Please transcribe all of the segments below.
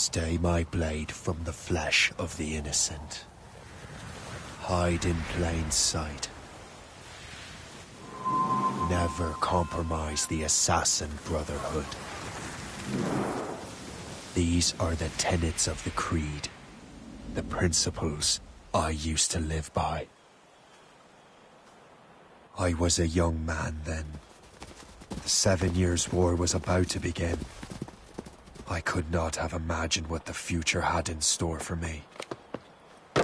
Stay my blade from the flesh of the innocent. Hide in plain sight. Never compromise the Assassin Brotherhood. These are the tenets of the Creed, the principles I used to live by. I was a young man then. The 7 Years' War was about to begin. I could not have imagined what the future had in store for me,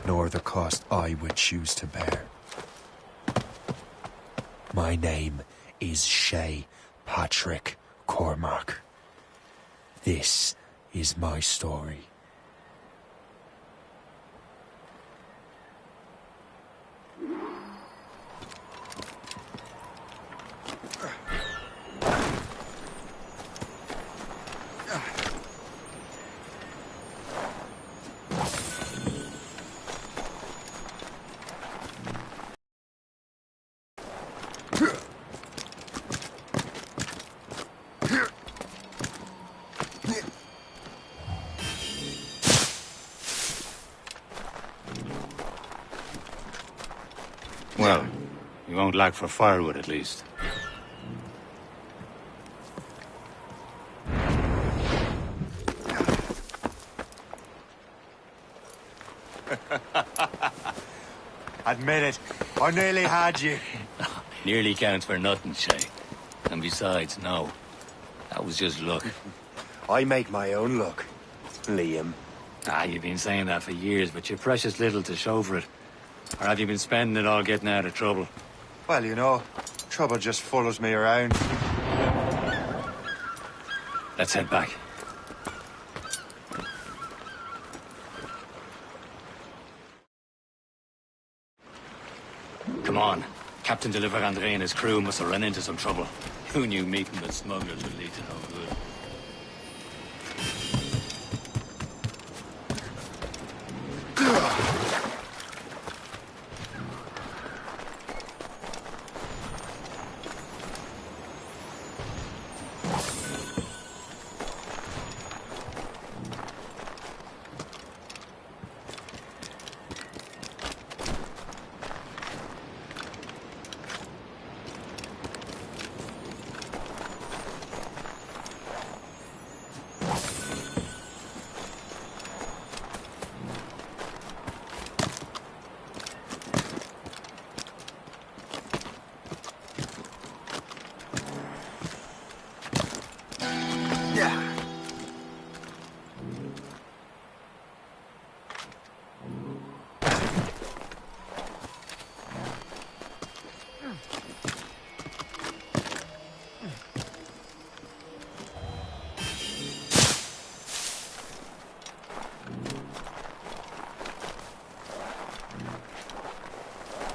nor the cost I would choose to bear. My name is Shay Patrick Cormac. This is my story. Well, you won't lack for firewood, at least. Admit it, I nearly had you. Nearly counts for nothing, Shay. And besides, no. That was just luck. I make my own luck, Liam. You've been saying that for years, but you've precious little to show for it. Or have you been spending it all getting out of trouble? Well, you know, trouble just follows me around. Let's head back. Come on. Captain de André and his crew must have run into some trouble. Who knew meeting with smugglers would lead to no good?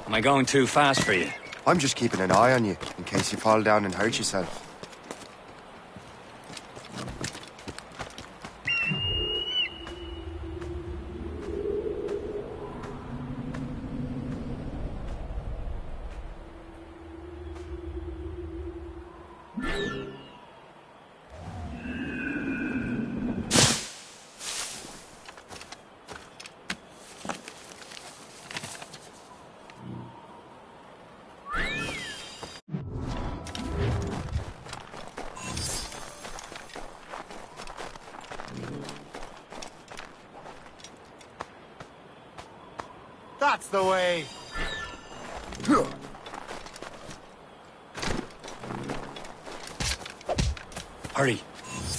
Am I going too fast for you? I'm just keeping an eye on you, in case you fall down and hurt yourself. That's the way! Hurry.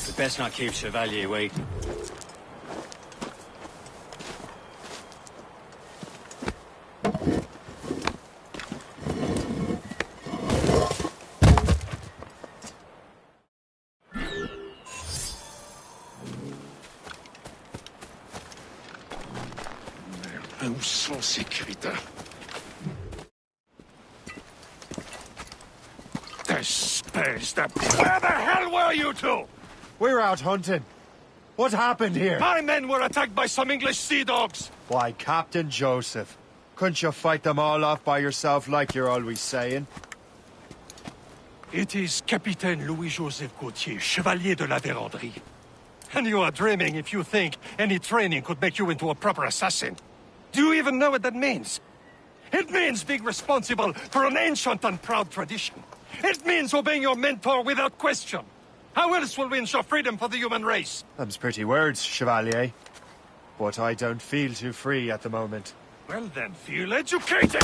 We'd best not keep Chevalier waiting. Où sont ces crétins? Where the hell were you two? We're out hunting. What happened here? My men were attacked by some English sea dogs. Why, Captain Joseph. Couldn't you fight them all off by yourself like you're always saying? It is Capitaine Louis-Joseph Gauthier, Chevalier de la Vérendrye. And you are dreaming if you think any training could make you into a proper assassin. Do you even know what that means? It means being responsible for an ancient and proud tradition. It means obeying your mentor without question. How else will we ensure freedom for the human race? Them's pretty words, Chevalier. But I don't feel too free at the moment. Well then, feel educated!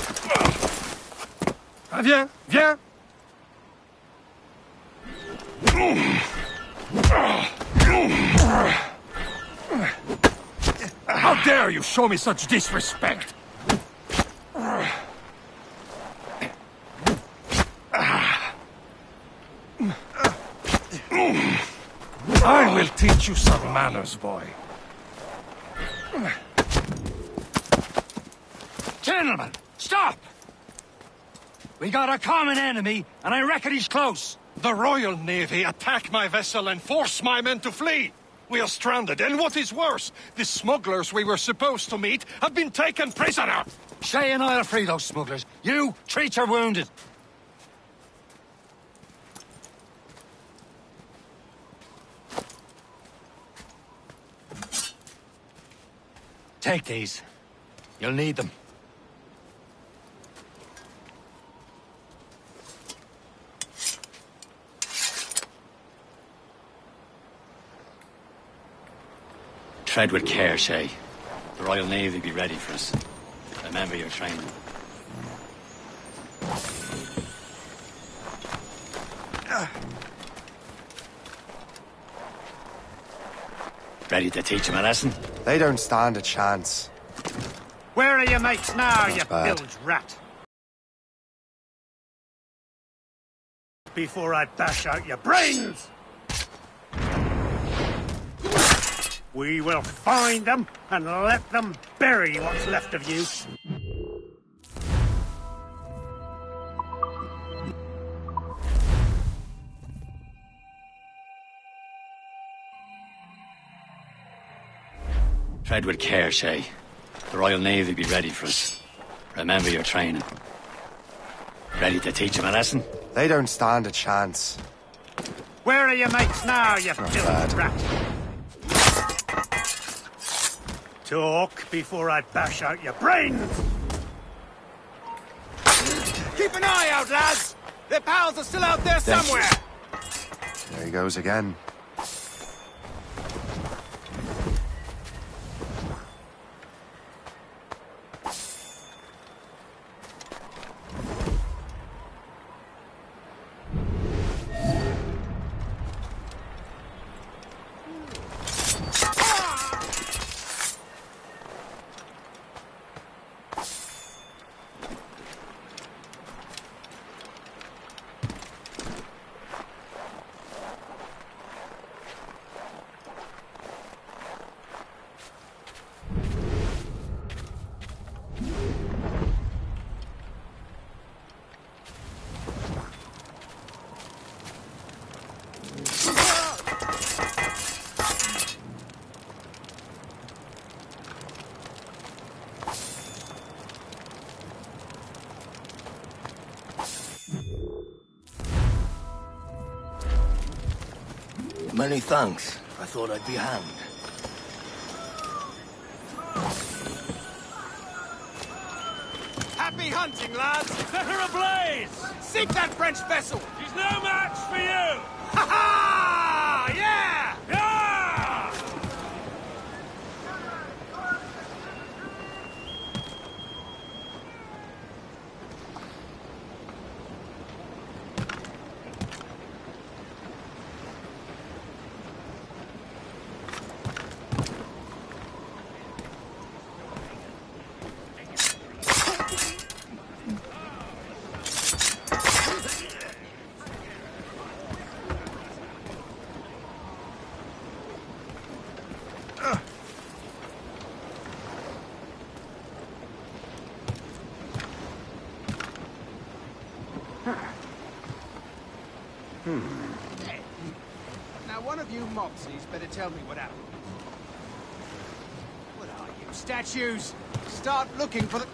Viens, viens! How dare you show me such disrespect? I will teach you some manners, boy. Gentlemen, stop! We got a common enemy, and I reckon he's close. The Royal Navy attack my vessel and force my men to flee. We are stranded, and what is worse, the smugglers we were supposed to meet have been taken prisoner. Shay and I'll free those smugglers. You, treat your wounded. Take these. You'll need them. Tread with care, Shay. The Royal Navy be ready for us. Remember your training. Ready to teach him a lesson? They don't stand a chance. Where are your mates now, you bad. bilge rat? Before I bash out your brains! We will find them and let them bury what's left of you. Tread with care, Shay. The Royal Navy be ready for us. Remember your training. Ready to teach him a lesson? They don't stand a chance. Where are your mates now, you bilge rat? Talk before I bash out your brains! Keep an eye out, lads! Their pals are still out there Thank somewhere! There he goes again. Many thanks. I thought I'd be hanged. Happy hunting, lads! Set her ablaze! Sink that French vessel! She's no match for you! Ha ha! Yeah! Yeah! Now, one of you mopsies better tell me what happened. What are you, statues? Start looking for the...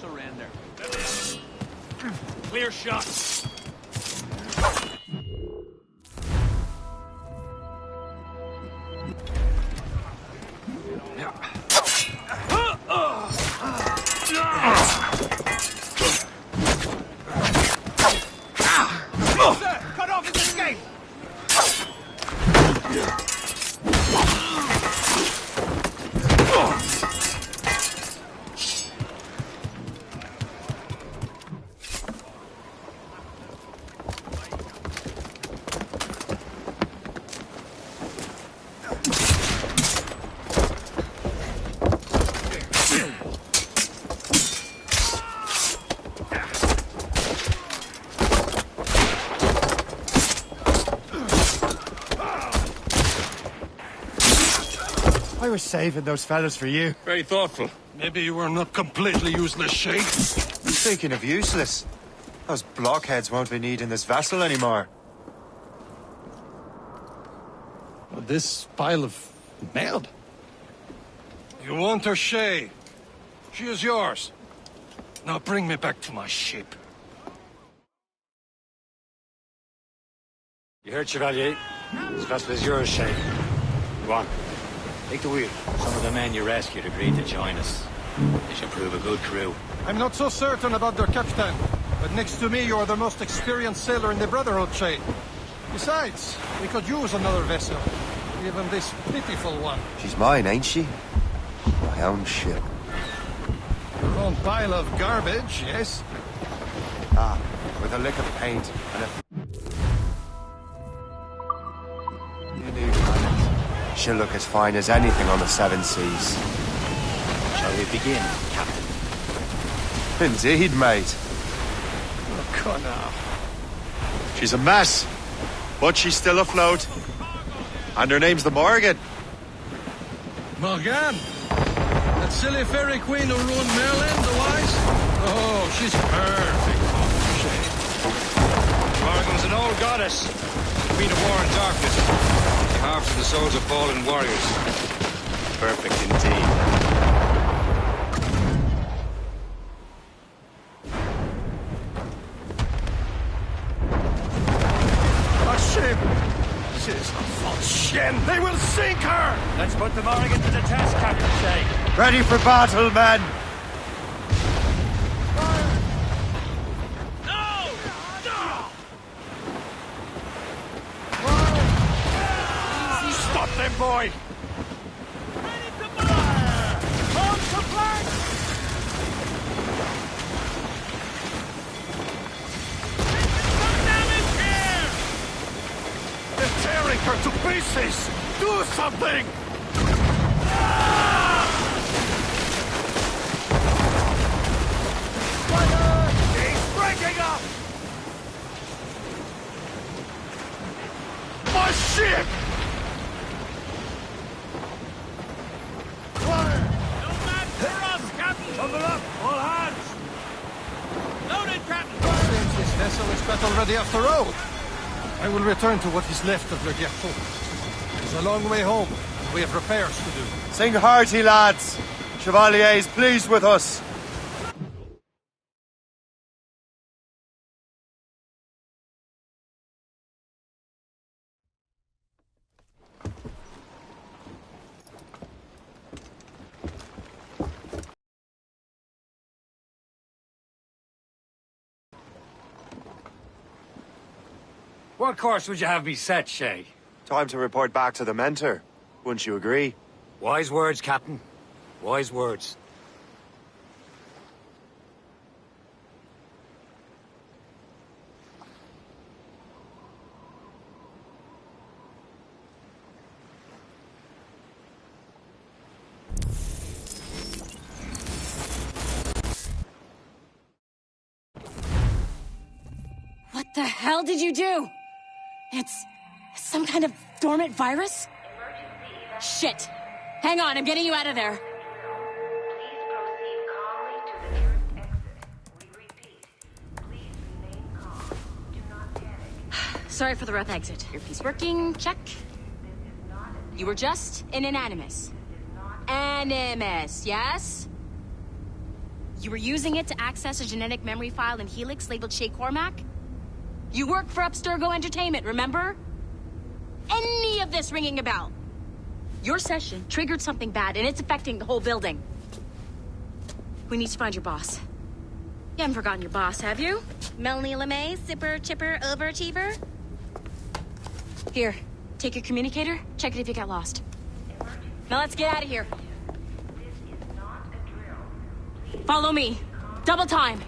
surrender. Clear shot. Sir, cut off his escape! I was saving those fellas for you. Very thoughtful. Maybe you were not completely useless, Shay. Speaking of useless, those blockheads won't be needing this vessel anymore. This pile of mud. You want her, Shay? She is yours. Now bring me back to my ship. You heard, Chevalier? This vessel is yours, Shay. Go on. Take the wheel. Some of the men you rescued agreed to join us. They should prove a good crew. I'm not so certain about their captain, but next to me you're the most experienced sailor in the Brotherhood, Shay. Besides, we could use another vessel. Even this pitiful one. She's mine, ain't she? My own ship. Your own pile of garbage, yes? Ah, with a lick of paint and a... You need pilot. She'll look as fine as anything on the seven seas. Shall we begin, Captain? Indeed, mate. Oh, God, now. She's a mess, but she's still afloat. And her name's the Morgan. Morgan? That silly fairy queen who ruined Merlin, the wise? Oh, she's perfect. Morgan's an old goddess. Queen of war and darkness. The harp of the souls of fallen warriors. Perfect indeed. A ship! This is a false ship! They will sink her! Let's put the Morrigan to the test, Captain Shay. Ready for battle, men! Stop them, boy! Ready to fire! Hold to flank! Some damage here! They're tearing her to pieces! Do something! Fire! He's breaking up! My ship! No match for us, Captain! Double up, all hands! Loaded, Captain! Seems this vessel is better already after all. I will return to what is left of Le Gâteau. It's a long way home. We have repairs to do. Sing hearty, lads! Chevalier is pleased with us. What course would you have me set, Shay? Time to report back to the mentor. Wouldn't you agree? Wise words, Captain. Wise words. What the hell did you do? It's some kind of dormant virus? Shit. Hang on, I'm getting you out of there. Please proceed calmly to the nearest exit. We repeat, please remain calm. Do not panic. Sorry for the rough exit. Earpiece working, check. You were just in an animus. Animus, yes? You were using it to access a genetic memory file in Helix labeled Shay Cormac? You work for Abstergo Entertainment, remember? Any of this ringing a bell? Your session triggered something bad, and it's affecting the whole building. We need to find your boss. You haven't forgotten your boss, have you? Melanie LeMay, sipper, chipper, overachiever? Here, take your communicator, check it if you get lost. Now let's get out of here. Follow me. Double time.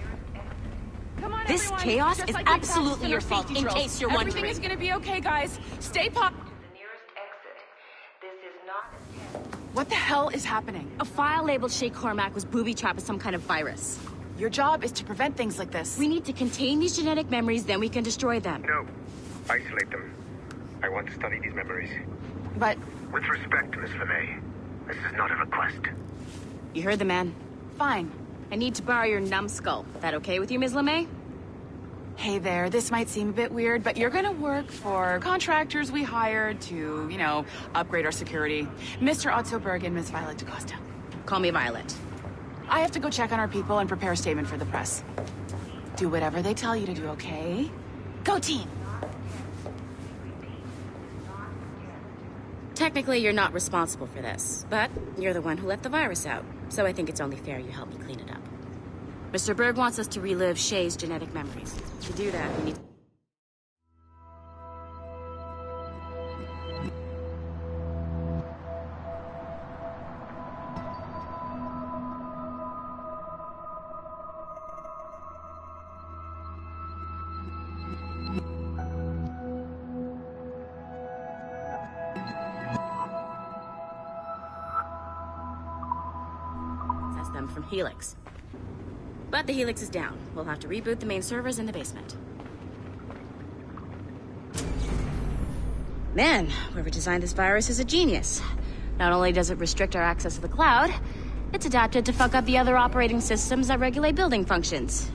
Come on, this everyone. chaos Just is like we absolutely practiced your our fault, safety in drills. case you're Everything wondering. is gonna be okay, guys. Stay pop. The nearest exit. This is not a test. What the hell is happening? A file labeled Shay Cormac was booby-trapped with some kind of virus. Your job is to prevent things like this. We need to contain these genetic memories, then we can destroy them. No. Isolate them. I want to study these memories. But... With respect, Miss LeMay, this is not a request. You heard the man. Fine. I need to borrow your numbskull. That okay with you, Ms. LeMay? Hey there, this might seem a bit weird, but you're gonna work for contractors we hired to, you know, upgrade our security. Mr. Otto Berg and Miss Violet DaCosta. Call me Violet. I have to go check on our people and prepare a statement for the press. Do whatever they tell you to do, okay? Go team! Technically, you're not responsible for this, but you're the one who let the virus out, so I think it's only fair you help me clean it up. Mr. Berg wants us to relive Shay's genetic memories. To do that, we need... them from Helix. But the Helix is down. We'll have to reboot the main servers in the basement. Man, whoever designed this virus is a genius. Not only does it restrict our access to the cloud, it's adapted to fuck up the other operating systems that regulate building functions.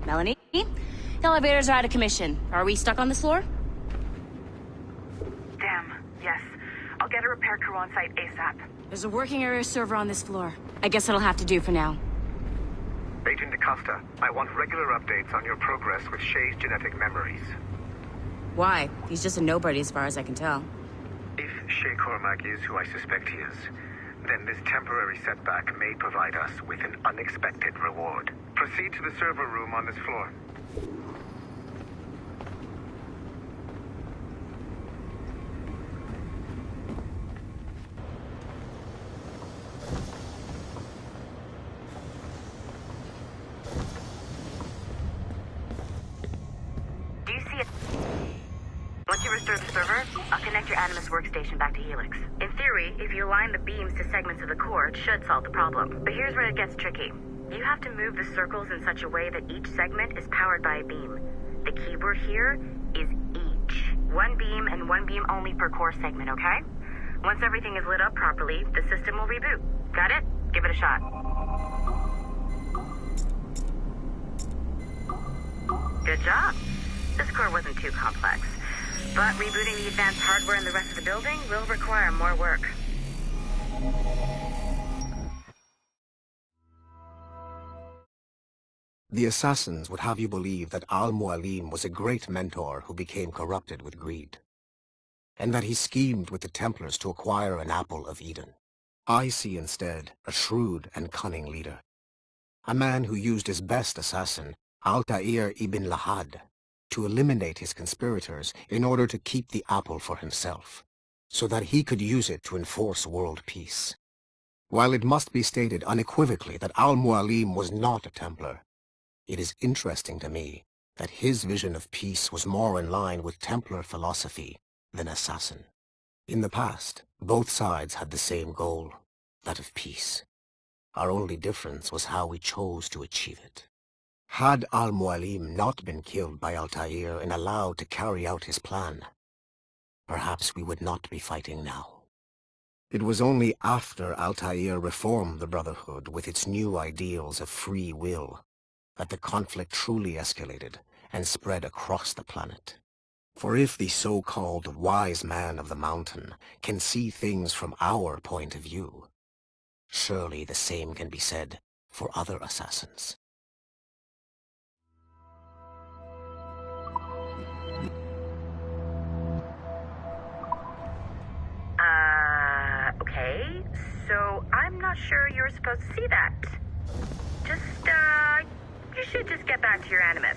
Melanie? The elevators are out of commission. Are we stuck on this floor? Damn, yes. I'll get a repair crew on site ASAP. There's a working area server on this floor. I guess it'll have to do for now. Agent DaCosta, I want regular updates on your progress with Shay's genetic memories. Why? He's just a nobody as far as I can tell. If Shay Cormac is who I suspect he is, then this temporary setback may provide us with an unexpected reward. Proceed to the server room on this floor. Do you see it? Once you restore the server, I'll connect your Animus workstation back to Helix. In theory, if you align the beams to segments of the core, it should solve the problem. But here's where it gets tricky. You have to move the circles in such a way that each segment is powered by a beam. The keyword here is each. One beam and one beam only per core segment, okay? Once everything is lit up properly, the system will reboot. Got it? Give it a shot. Good job. This core wasn't too complex. But rebooting the advanced hardware in the rest of the building will require more work. The assassins would have you believe that Al-Mualim was a great mentor who became corrupted with greed, and that he schemed with the Templars to acquire an apple of Eden. I see instead a shrewd and cunning leader, a man who used his best assassin, Altair ibn Lahad, to eliminate his conspirators in order to keep the apple for himself, so that he could use it to enforce world peace. While it must be stated unequivocally that Al-Mualim was not a Templar, it is interesting to me that his vision of peace was more in line with Templar philosophy than assassin. In the past, both sides had the same goal, that of peace. Our only difference was how we chose to achieve it. Had Al-Mualim not been killed by Altair and allowed to carry out his plan, perhaps we would not be fighting now. It was only after Altair reformed the Brotherhood with its new ideals of free will that the conflict truly escalated and spread across the planet. For if the so-called wise man of the mountain can see things from our point of view, surely the same can be said for other assassins. Okay. So I'm not sure you're supposed to see that. Just, you should just get back to your Animus.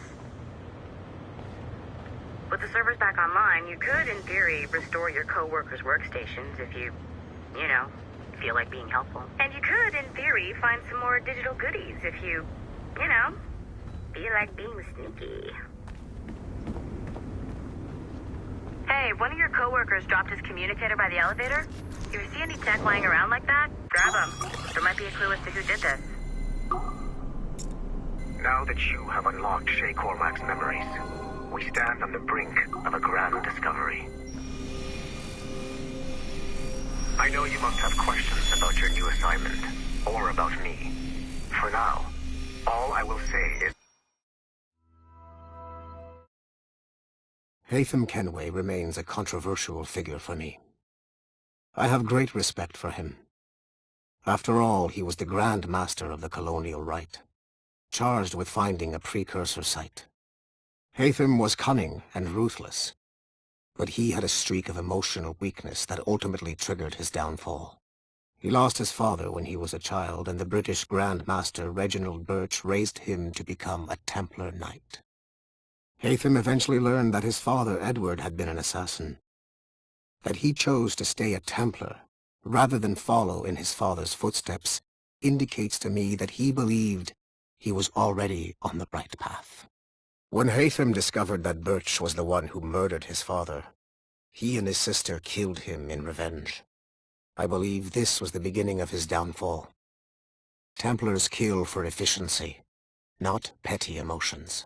With the servers back online, you could, in theory, restore your co-workers' workstations if you feel like being helpful. And you could, in theory, find some more digital goodies if you feel like being sneaky. Hey, one of your co-workers dropped his communicator by the elevator. If you see any tech lying around like that, grab them. There might be a clue as to who did this. Now that you have unlocked Shay Cormac's memories, we stand on the brink of a grand discovery. I know you must have questions about your new assignment, or about me. For now, all I will say is... Haytham Kenway remains a controversial figure for me. I have great respect for him. After all, he was the Grand Master of the Colonial Rite, charged with finding a precursor site. Haytham was cunning and ruthless, but he had a streak of emotional weakness that ultimately triggered his downfall. He lost his father when he was a child, and the British Grand Master Reginald Birch raised him to become a Templar Knight. Haytham eventually learned that his father Edward had been an assassin. That he chose to stay a Templar, rather than follow in his father's footsteps, indicates to me that he believed he was already on the right path. When Haytham discovered that Birch was the one who murdered his father, he and his sister killed him in revenge. I believe this was the beginning of his downfall. Templars kill for efficiency, not petty emotions.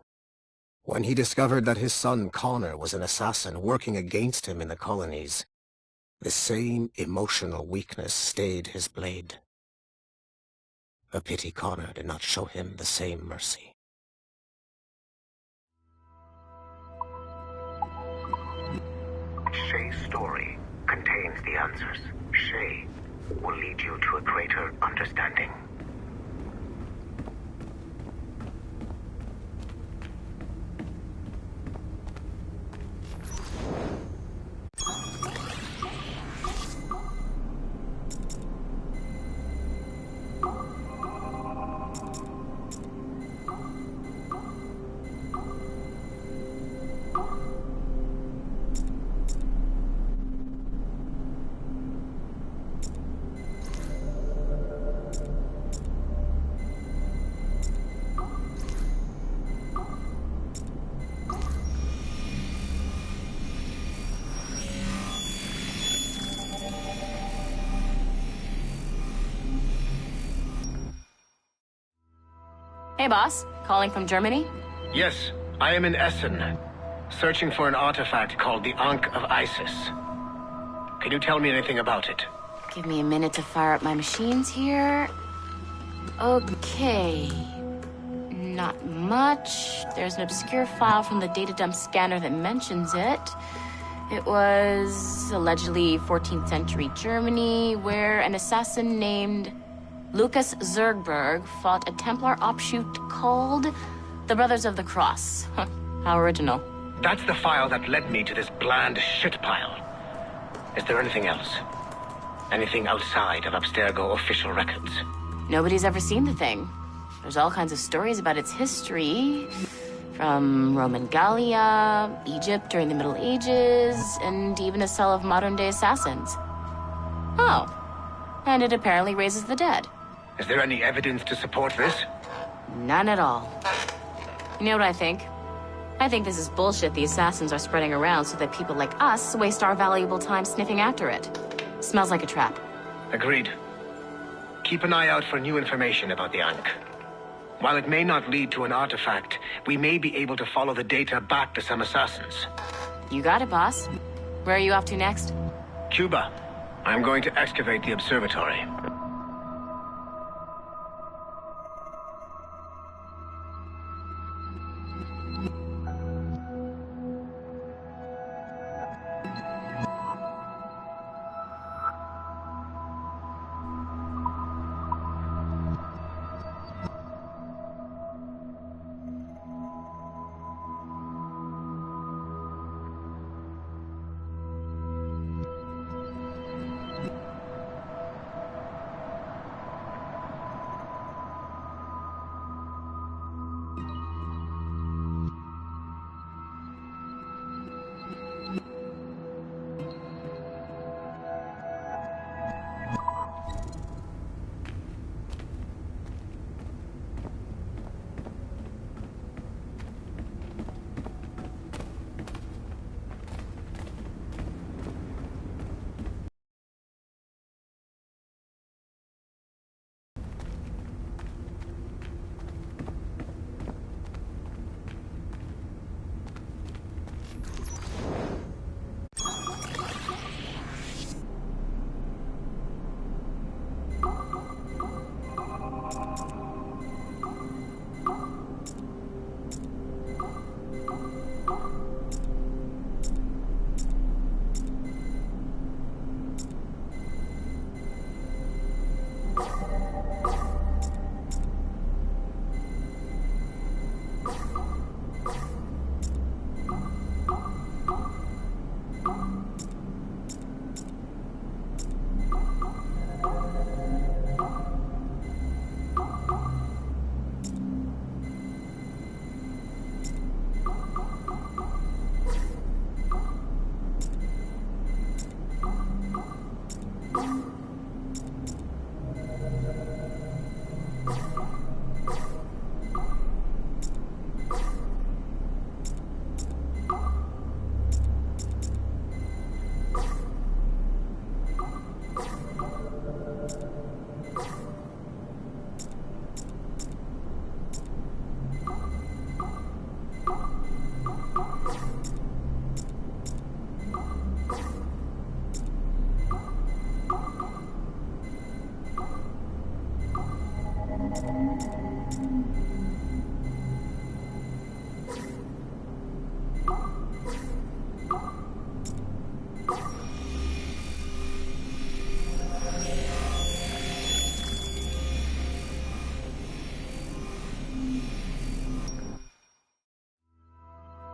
When he discovered that his son Connor was an assassin working against him in the colonies, the same emotional weakness stayed his blade. A pity Connor did not show him the same mercy. Shay's story contains the answers. Shay will lead you to a greater understanding. Hey, boss. Calling from Germany? Yes, I am in Essen, searching for an artifact called the Ankh of Isis. Can you tell me anything about it? Give me a minute to fire up my machines here. Okay. Not much. There's an obscure file from the data dump scanner that mentions it. It was allegedly 14th century Germany, where an assassin named Lucas Zergberg fought a Templar offshoot called the Brothers of the Cross. Huh, how original. That's the file that led me to this bland shit pile. Is there anything else? Anything outside of Abstergo official records? Nobody's ever seen the thing. There's all kinds of stories about its history, from Roman Gallia, Egypt during the Middle Ages, and even a cell of modern-day assassins. Oh, and it apparently raises the dead. Is there any evidence to support this? None at all. You know what I think? I think this is bullshit the assassins are spreading around so that people like us waste our valuable time sniffing after it. Smells like a trap. Agreed. Keep an eye out for new information about the Ankh. While it may not lead to an artifact, we may be able to follow the data back to some assassins. You got it, boss. Where are you off to next? Cuba. I'm going to excavate the observatory.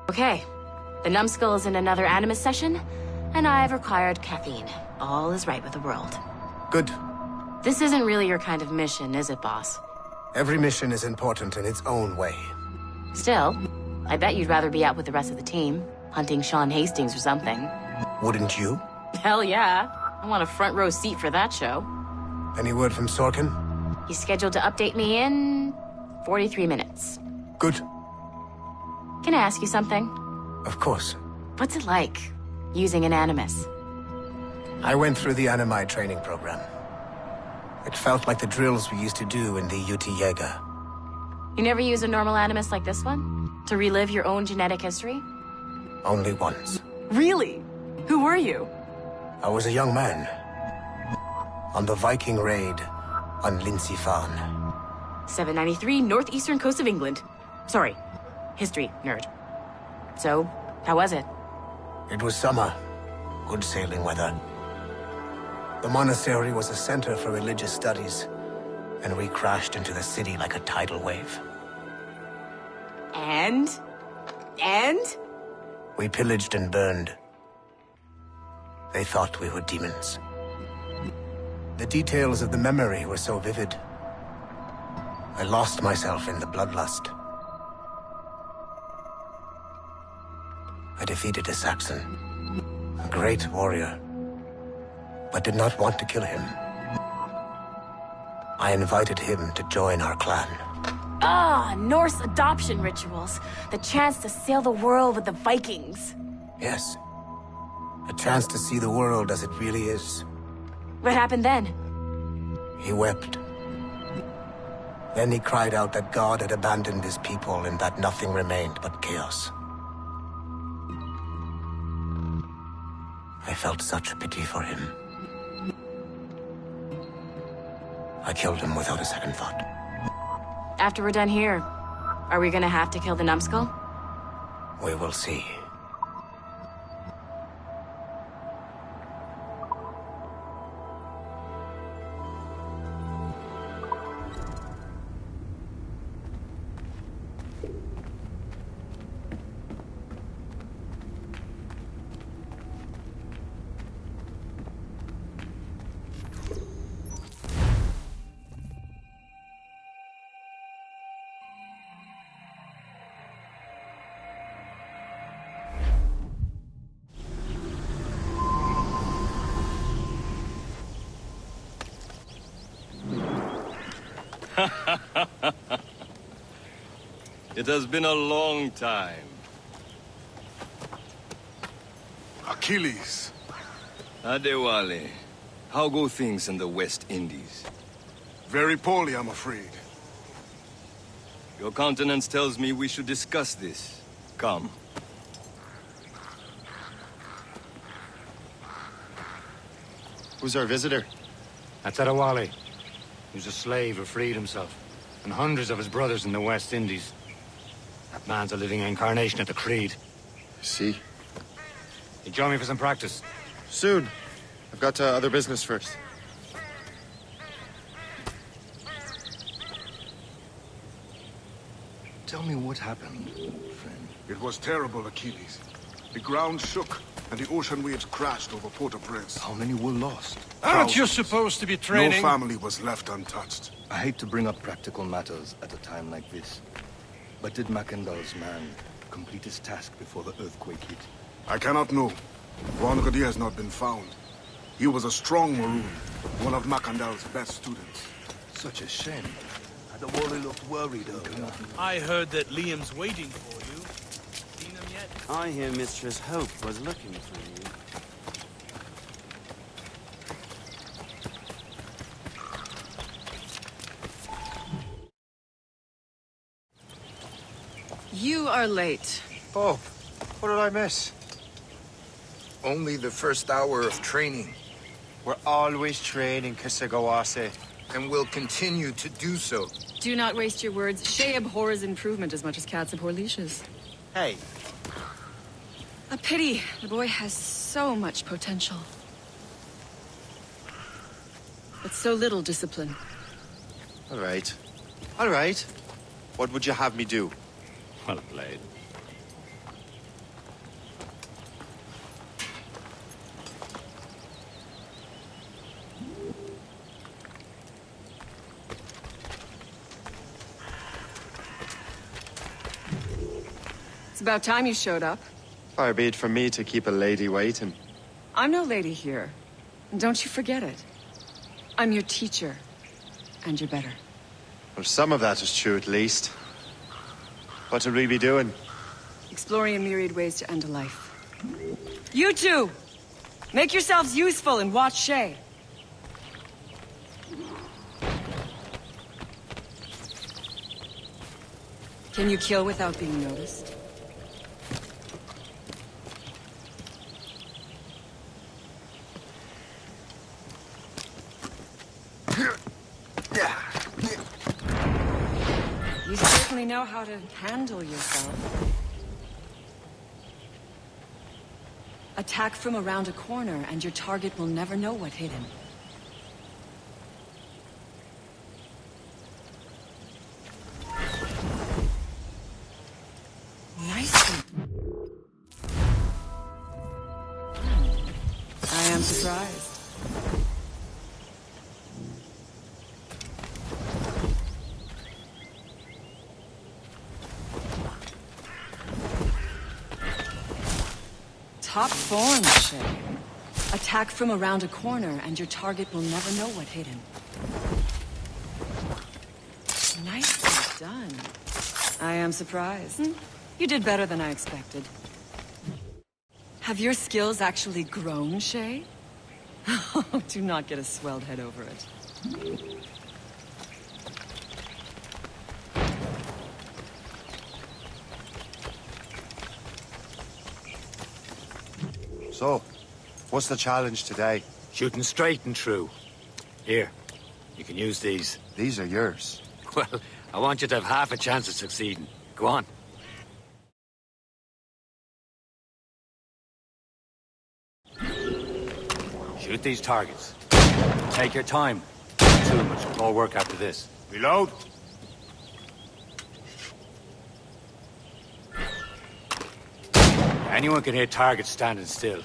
Okay, the numbskull is in another Animus session, and I've required caffeine. All is right with the world. Good. This isn't really your kind of mission, is it, boss? Every mission is important in its own way. Still, I bet you'd rather be out with the rest of the team, hunting Sean Hastings or something. Wouldn't you? Hell yeah. I want a front row seat for that show. Any word from Sorkin? He's scheduled to update me in 43 minutes. Good. Can I ask you something? Of course. What's it like, using an Animus? I went through the Animai training program. It felt like the drills we used to do in the UT Jaeger. You never use a normal Animus like this one? To relive your own genetic history? Only once. Really? Who were you? I was a young man. On the Viking raid on Lindsey Farn. 793, northeastern coast of England. Sorry, history nerd. So, how was it? It was summer. Good sailing weather. The monastery was a center for religious studies, and we crashed into the city like a tidal wave. And? We pillaged and burned. They thought we were demons. The details of the memory were so vivid. I lost myself in the bloodlust. I defeated a Saxon, a great warrior, but did not want to kill him. I invited him to join our clan. Ah, Norse adoption rituals. The chance to sail the world with the Vikings. Yes. A chance to see the world as it really is. What happened then? He wept. Then he cried out that God had abandoned his people and that nothing remained but chaos. I felt such pity for him. I killed him without a second thought. After we're done here, are we gonna have to kill the numbskull? We will see. It has been a long time. Achilles. Adewale, how go things in the West Indies? Very poorly, I'm afraid. Your countenance tells me we should discuss this. Come. Who's our visitor? That's Adewale. He was a slave who freed himself, and hundreds of his brothers in the West Indies. That man's a living incarnation of the Creed. See? You join me for some practice? Soon. I've got other business first. Tell me what happened, friend. It was terrible, Achilles. The ground shook, and the ocean waves crashed over Port-au-Prince. How many were lost? Aren't you supposed to be training? No family was left untouched. I hate to bring up practical matters at a time like this. But did Mackandal's man complete his task before the earthquake hit? I cannot know. Ronagadi has not been found. He was a strong Maroon, one of Mackandal's best students. Such a shame. Adewale looked worried earlier. I heard that Liam's waiting for you. Seen him yet? I hear Mistress Hope was looking for you. You are late. Oh, what did I miss? Only the first hour of training. We're always training, Kisagawase. and will continue to do so. Do not waste your words. Shay abhors improvement as much as cats abhor leashes. Hey. A pity. The boy has so much potential. But so little discipline. All right. All right. What would you have me do? Well played. It's about time you showed up. Far be it from me to keep a lady waiting. I'm no lady here. And don't you forget it. I'm your teacher. And you're better. Well, some of that is true, at least. What would we be doing? Exploring a myriad ways to end a life. You two! Make yourselves useful and watch Shay. Can you kill without being noticed? You certainly know how to handle yourself. Attack from around a corner, and your target will never know what hit him. Nice. I am surprised. Top form, Shay. Attack from around a corner, and your target will never know what hit him. Nicely done. I am surprised. You did better than I expected. Have your skills actually grown, Shay? Oh, do not get a swelled head over it. So, what's the challenge today? Shooting straight and true. Here, you can use these. These are yours. Well, I want you to have half a chance of succeeding. Go on. Shoot these targets. Take your time. Not too much more work after this. Reload. Anyone can hit targets standing still.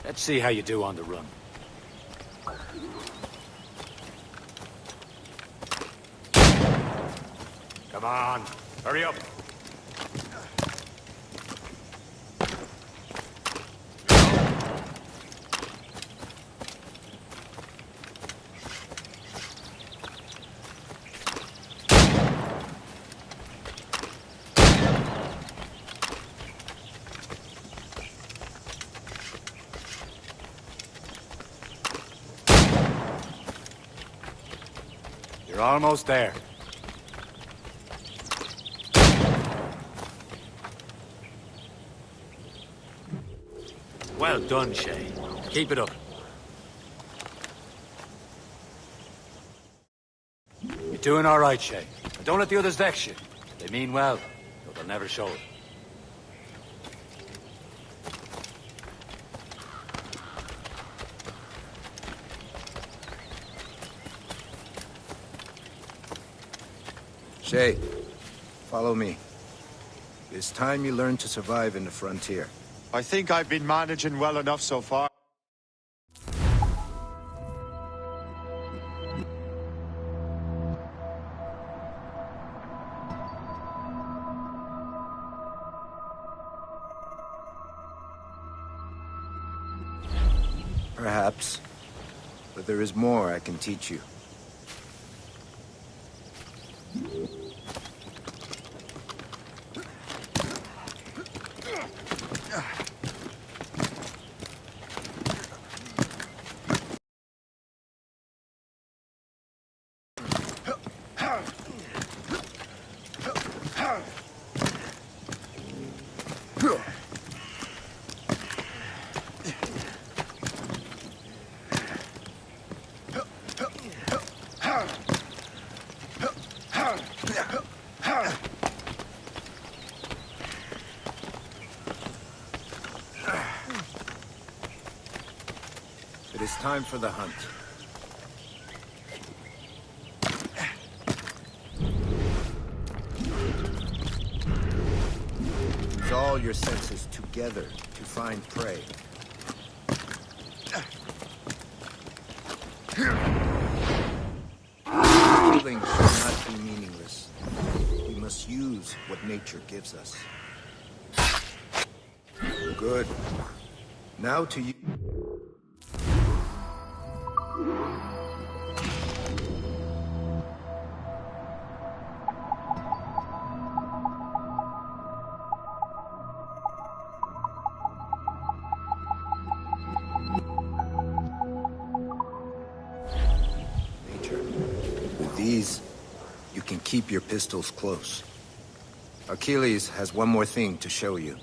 Let's see how you do on the run. Come on, hurry up. You're almost there. Well done, Shay. Keep it up. You're doing all right, Shay. But don't let the others vex you. They mean well, but they'll never show it. Shay, follow me. It's time you learn to survive in the frontier. I think I've been managing well enough so far. Perhaps. But there is more I can teach you. It is time for the hunt. Use all your senses together to find prey. Killing should not be meaningless. We must use what nature gives us. Good. Now to you. These, you can keep your pistols close. Achilles has one more thing to show you.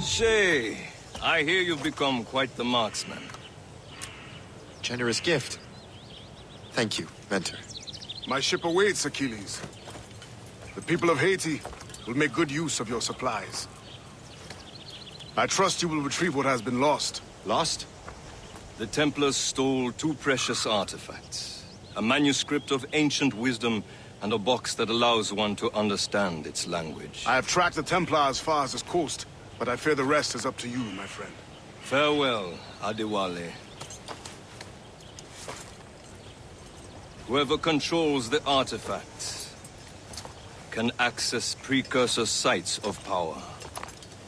Shay, I hear you've become quite the marksman. Generous gift. Thank you, Mentor. My ship awaits, Achilles. The people of Haiti will make good use of your supplies. I trust you will retrieve what has been lost. Lost? The Templars stole 2 precious artifacts. A manuscript of ancient wisdom and a box that allows one to understand its language. I have tracked the Templar as far as this coast, but I fear the rest is up to you, my friend. Farewell, Adewale. Whoever controls the artifacts can access precursor sites of power.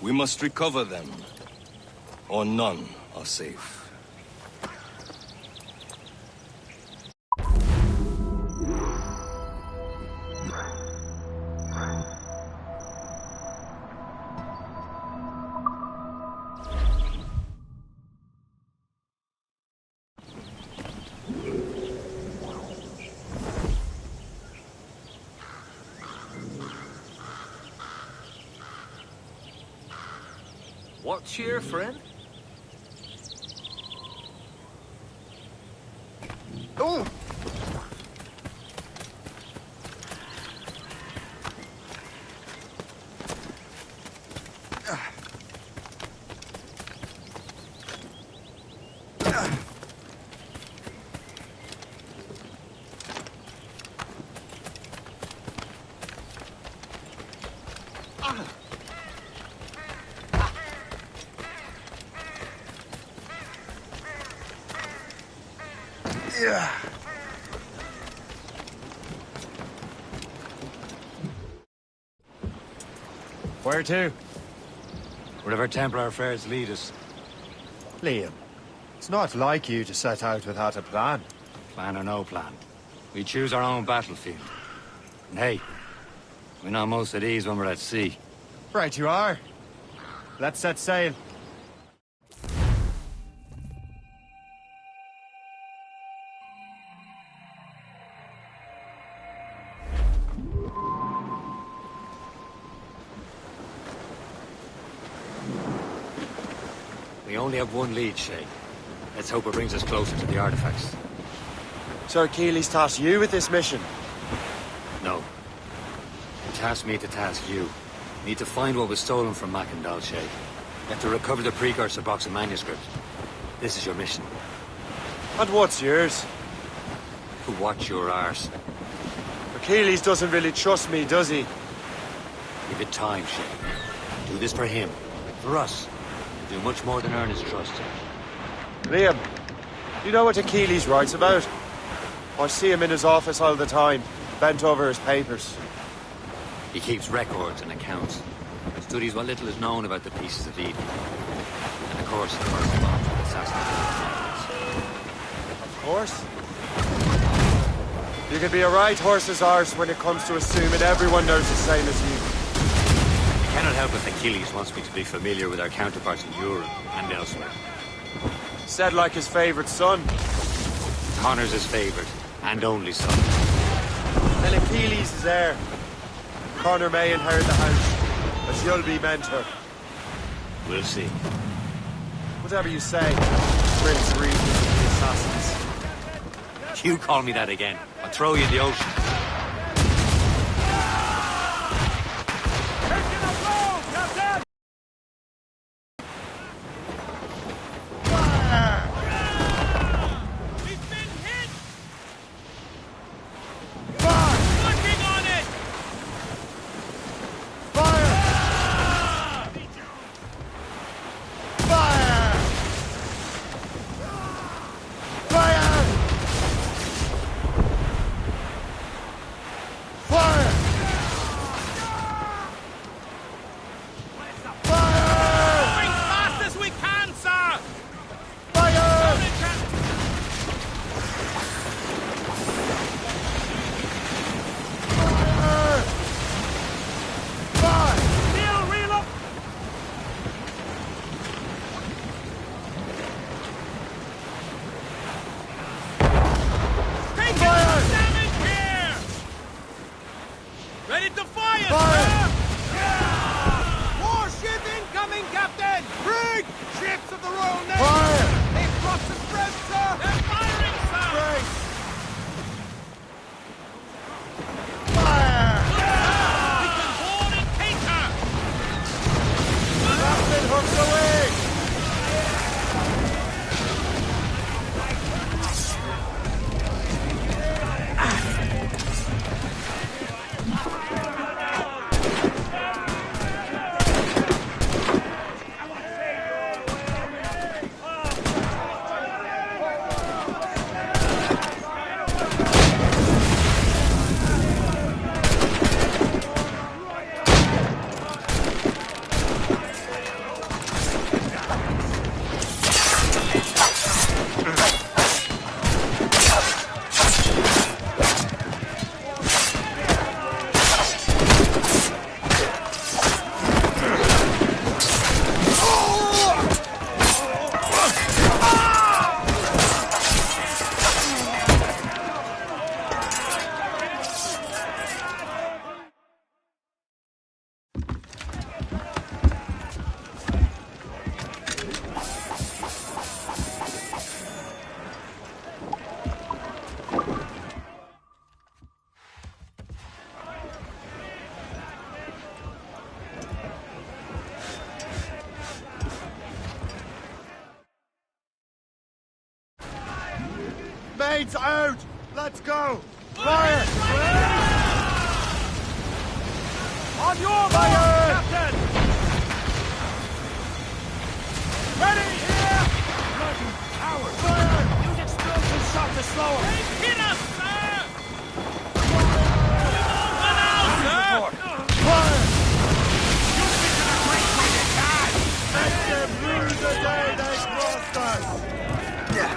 We must recover them, or none are safe. What's your friend? Oh! Yeah. Where to? Wherever Templar affairs lead us. Liam, it's not like you to set out without a plan. Plan or no plan. We choose our own battlefield. And hey, we know most of these when we're at sea. Right you are. Let's set sail. We only have one lead, Shay. Let's hope it brings us closer to the artifacts. Sir Achilles tasked you with this mission? No. He tasked me to task you. We need to find what was stolen from Macandal, Shay. You have to recover the precursor box of manuscript. This is your mission. And what's yours? To watch your arse. Achilles doesn't really trust me, does he? Give it time, Shay. Do this for him. For us. Do much more than earn his trust. Liam, do you know what Achilles writes about? I see him in his office all the time, bent over his papers. He keeps records and accounts. Studies what little is known about the pieces of Eden. And of course, the corresponds with assassins. horse? You can be a right horse's arse when it comes to assuming everyone knows the same as you. I cannot help if Achilles wants me to be familiar with our counterparts in Europe and elsewhere. Said like his favourite son. Connor's his favourite, and only son. And Achilles is heir. Connor may inherit the house, but you'll be mentor. We'll see. Whatever you say, Prince Regent of the Assassins. You call me that again, I'll throw you in the ocean. Mates out! Let's go! Fire! On your mark, Captain! Ready, here! Bloody coward! Fire! Use explosive shot to slow him! They hit us, sir! One out, sir! Fire! Let them rue the day they crossed us! Yeah.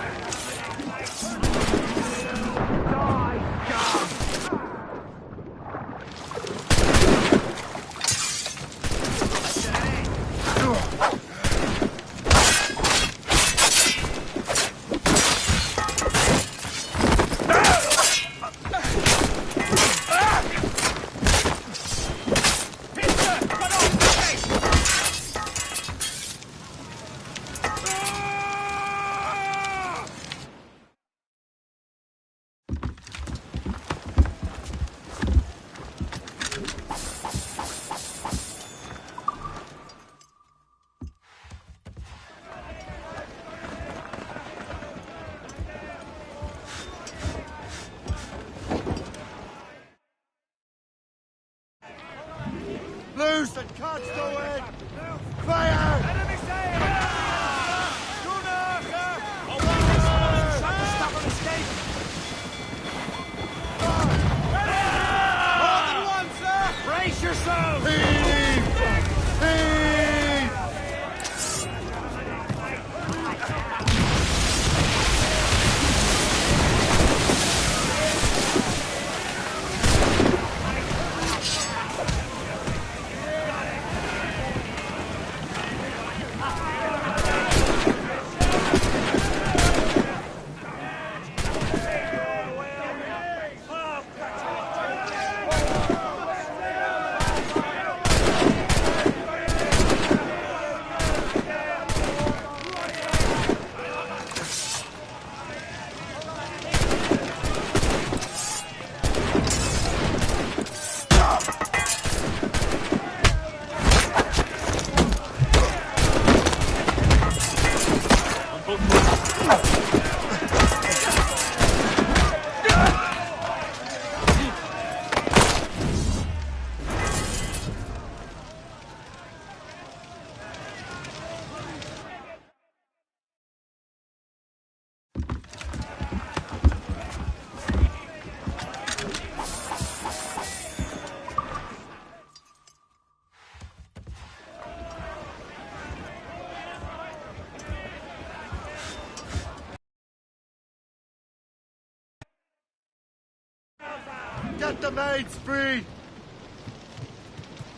Get the maids free!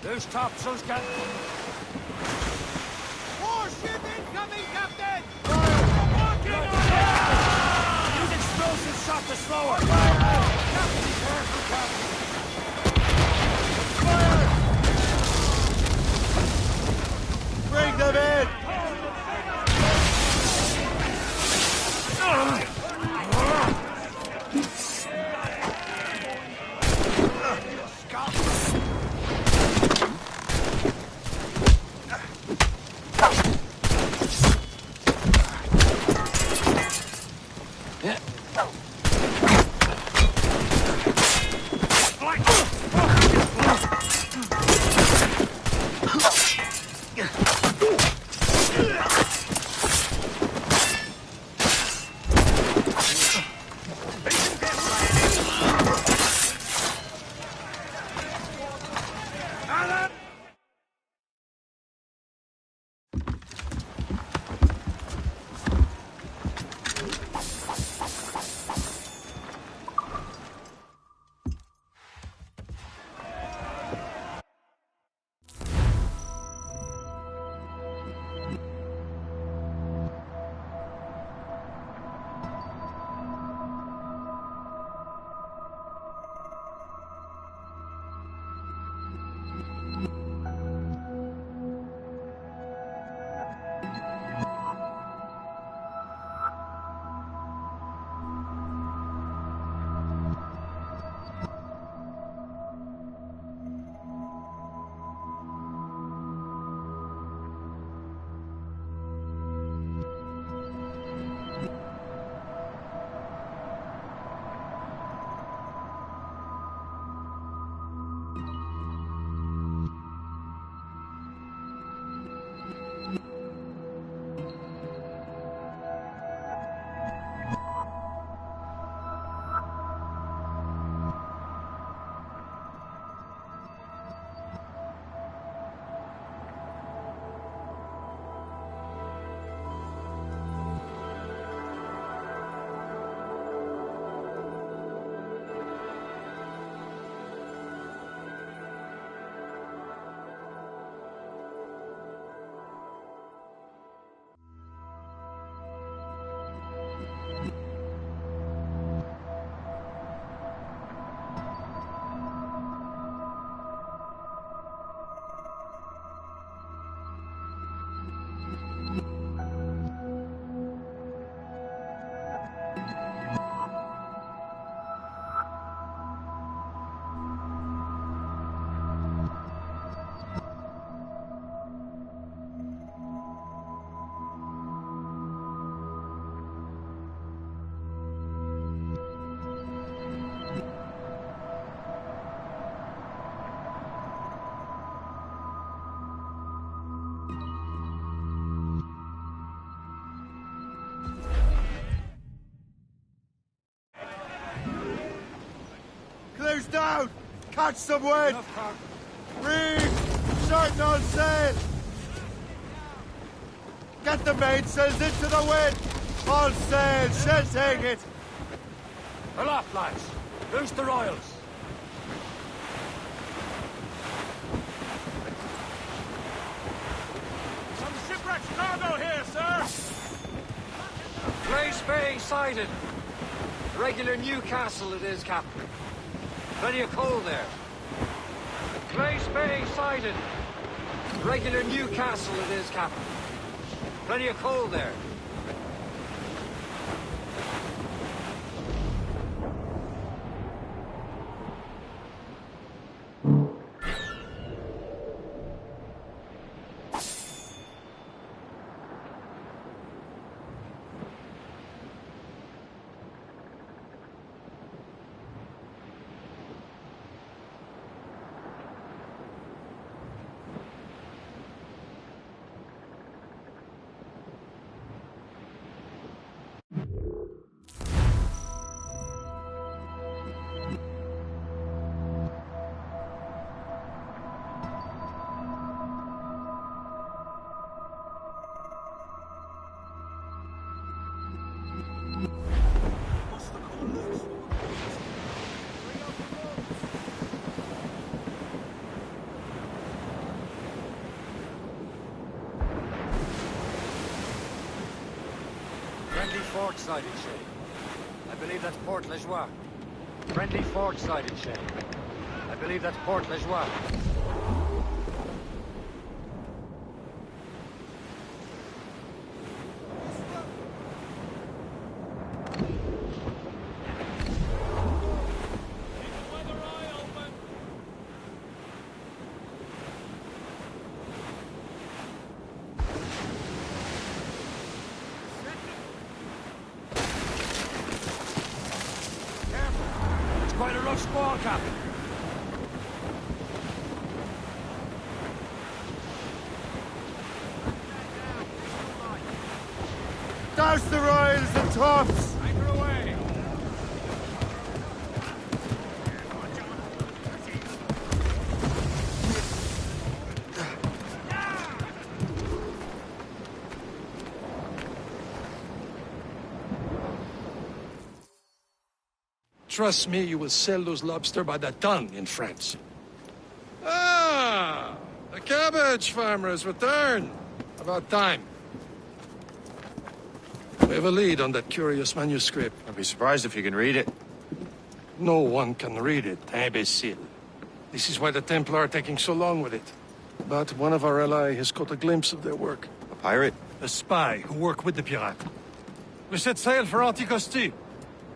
Loose topsails, Captain. Warship incoming, Captain! Use explosive shot to slow her! Captain, be careful, Captain! Bring them in! Close down! Catch some wind! Reef! Shorten all sail! Get the mainsails into the wind! All sail! She'll take it! Aloft, lads! Loose the royals! Some shipwrecked cargo here, sir! Grace Bay sighted. Regular Newcastle it is, Captain. Plenty of coal there. Grace Bay sighted. Regular Newcastle it is, Captain. Plenty of coal there. Friendly fort sighted, Shay. I believe that's Port Lejoie. Friendly fort sighted, Shay. I believe that's Port Lejoie. Quite a rough squall, Captain. Douse the royals and tops! Anchor away! Trust me, you will sell those lobster by the ton in France. Ah! The cabbage farmer has returned. About time. We have a lead on that curious manuscript. I'd be surprised if you can read it. No one can read it, imbecile. This is why the Templar are taking so long with it. But one of our allies has caught a glimpse of their work. A pirate? A spy who worked with the pirate. We set sail for Anticosti.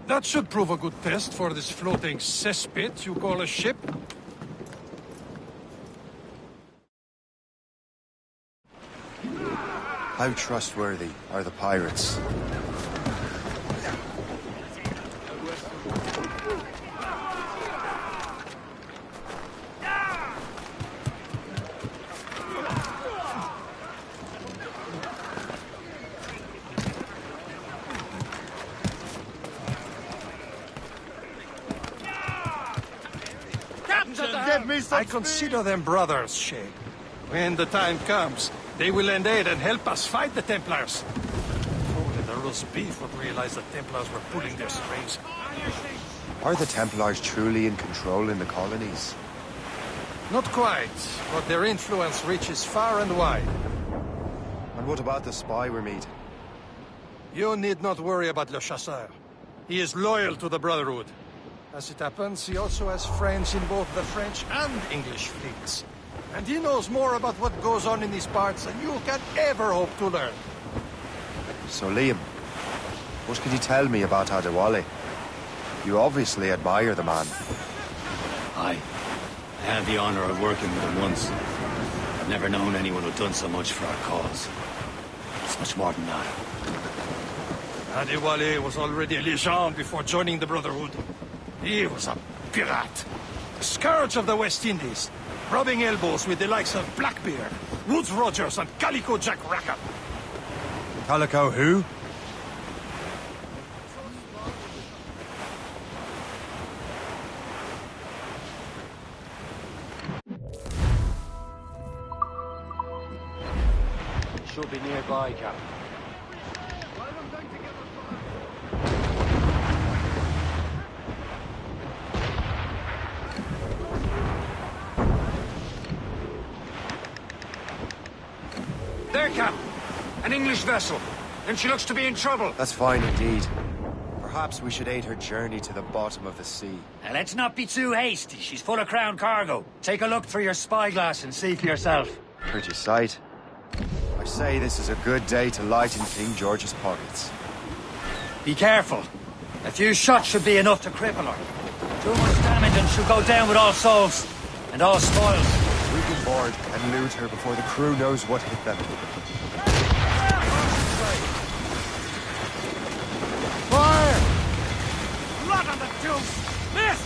That should prove a good test for this floating cesspit you call a ship. How trustworthy are the pirates? I consider them brothers, Shay. When the time comes, they will lend aid and help us fight the Templars. Only the roast beef would realize the Templars were pulling their strings. Are the Templars truly in control in the colonies? Not quite, but their influence reaches far and wide. And what about the spy we're meeting? You need not worry about Le Chasseur. He is loyal to the Brotherhood. As it happens, he also has friends in both the French and English fleets. And he knows more about what goes on in these parts than you can ever hope to learn. So, Liam, what can you tell me about Adewale? You obviously admire the man. I had the honor of working with him once. I've never known anyone who'd done so much for our cause. It's much more than that. Adewale was already a legend before joining the Brotherhood. He was a pirate. The scourge of the West Indies. Rubbing elbows with the likes of Blackbeard, Woodes Rogers, and Calico Jack Rackham. Calico who? Should be nearby, Captain. There, Captain. An English vessel. And she looks to be in trouble. That's fine indeed. Perhaps we should aid her journey to the bottom of the sea. Now, let's not be too hasty. She's full of crown cargo. Take a look through your spyglass and see for yourself. Pretty sight. I say this is a good day to lighten King George's pockets. Be careful. A few shots should be enough to cripple her. Too much damage and she'll go down with all souls. And all spoils. We can board and loot her before the crew knows what hit them. Fire! Rot on the juice! Miss!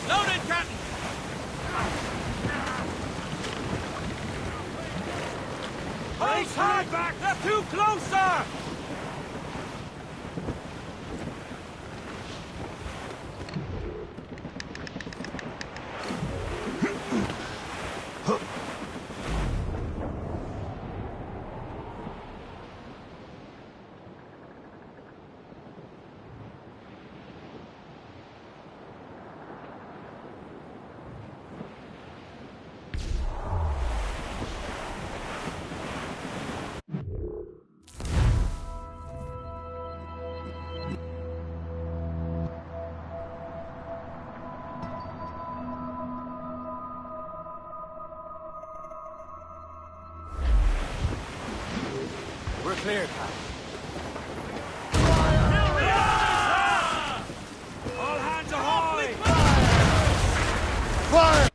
Loaded, Captain! Place hard back! They're too close, sir! clear, Cap. All hands ahoy! Fire!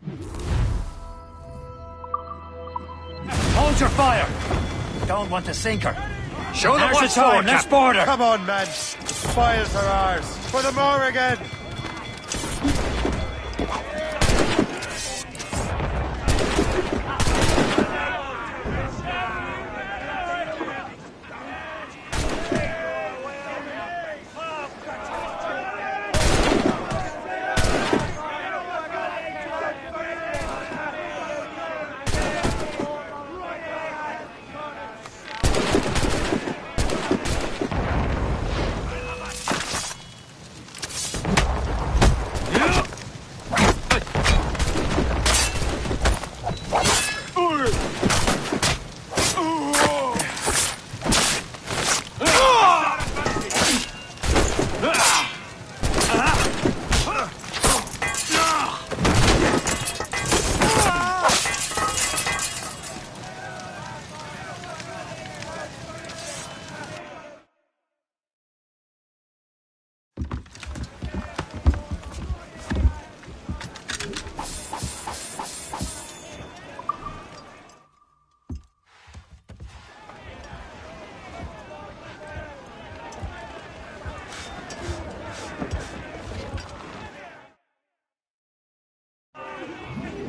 Hold your fire! Don't want to sink her. Show them Now's what's the time, for, let's Captain. board her! Come on, men. The spoils are ours. For the more again.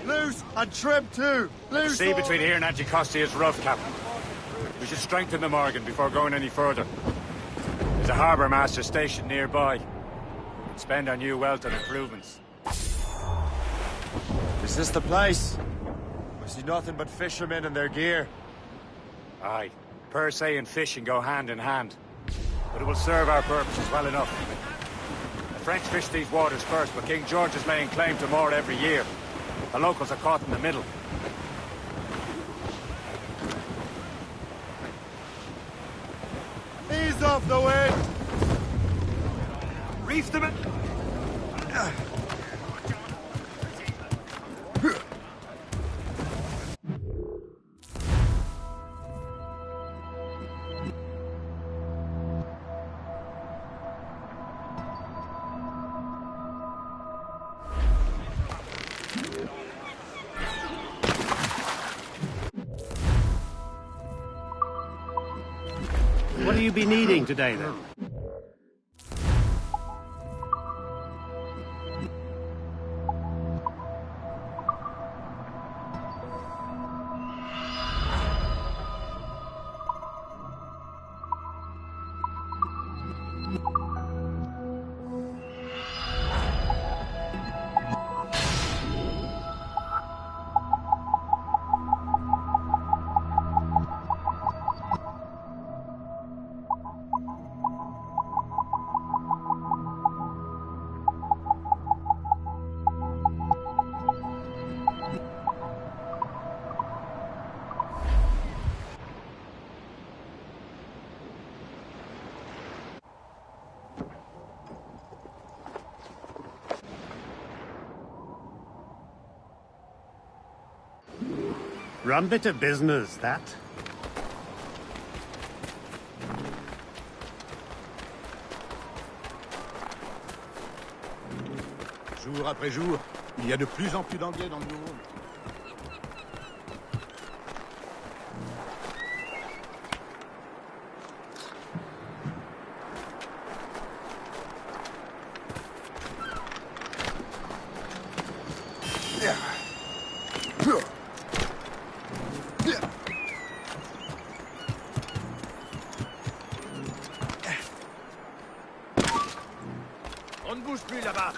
Loose and trim too. The Loose. sea between here and Anticosti is rough, Captain. We should strengthen the Morgan before going any further. There's a harbour master station nearby. We can spend our new wealth on improvements. Is this the place? I see nothing but fishermen and their gear. Aye. Per se and fishing go hand in hand. But it will serve our purposes well enough. The French fish these waters first, but King George is laying claim to more every year. The locals are caught in the middle. Ease off the wind. Reef them in. What will you be needing today, then? Rum bit of business, that. Jour après jour, il y a de plus en plus d'Anglais dans le Nouveau Monde. On ne bouge plus là-bas.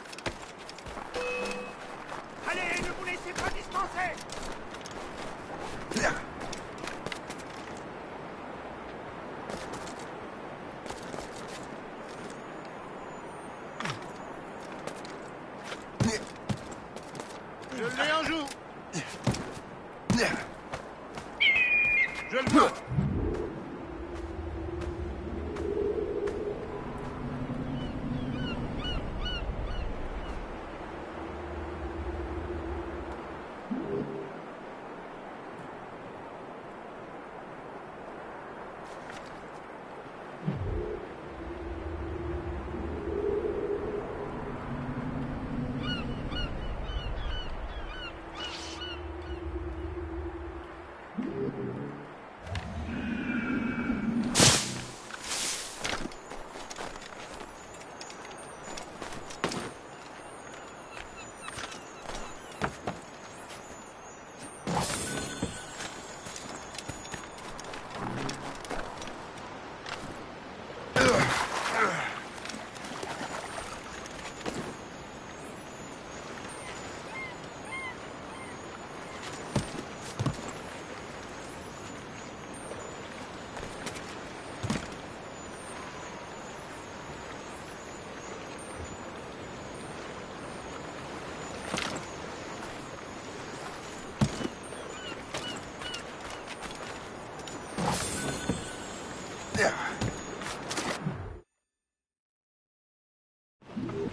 Allez, ne vous laissez pas distancer. Je l'ai en joue. Je le vois.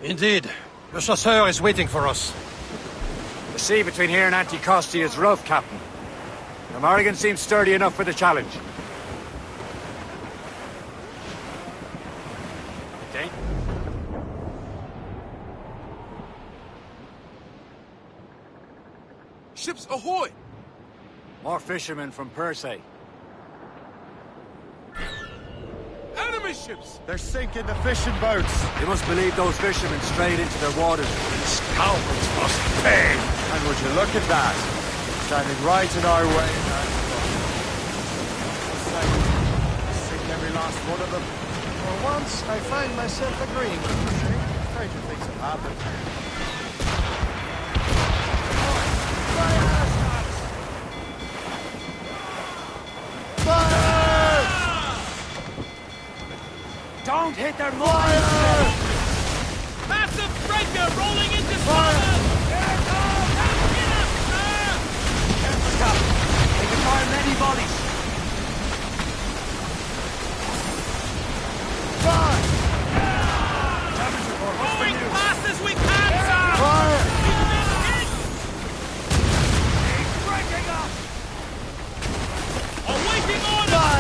Indeed. The chasseur is waiting for us. The sea between here and Anticosti is rough, Captain. The Morrigan seems sturdy enough for the challenge. Ships ahoy! More fishermen from Persay. Enemy ships! They're sinking the fishing boats. You must believe those fishermen strayed into their waters. Scoundrels must pay! And would you look at that? Standing right in our way. Sink every last one of them. For once, I find myself agreeing with you, Shay. Stranger things have happened. Don't hit their moorings! Massive breaker rolling into starboard! Careful, Captain. They can fire many volleys. Going fast as we can, sir! He's breaking up! Awaiting orders!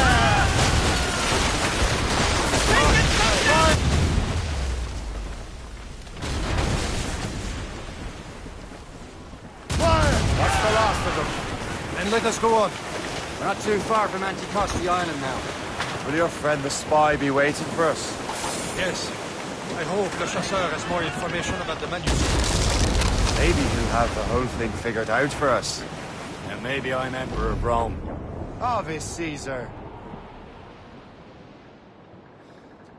That's the last of them. Then let us go on. We're not too far from Anticosti Island now. Will your friend the spy be waiting for us? Yes. I hope the chasseur has more information about the manuscript. Maybe he'll have the whole thing figured out for us. And maybe I'm Emperor of Rome. Ave Caesar.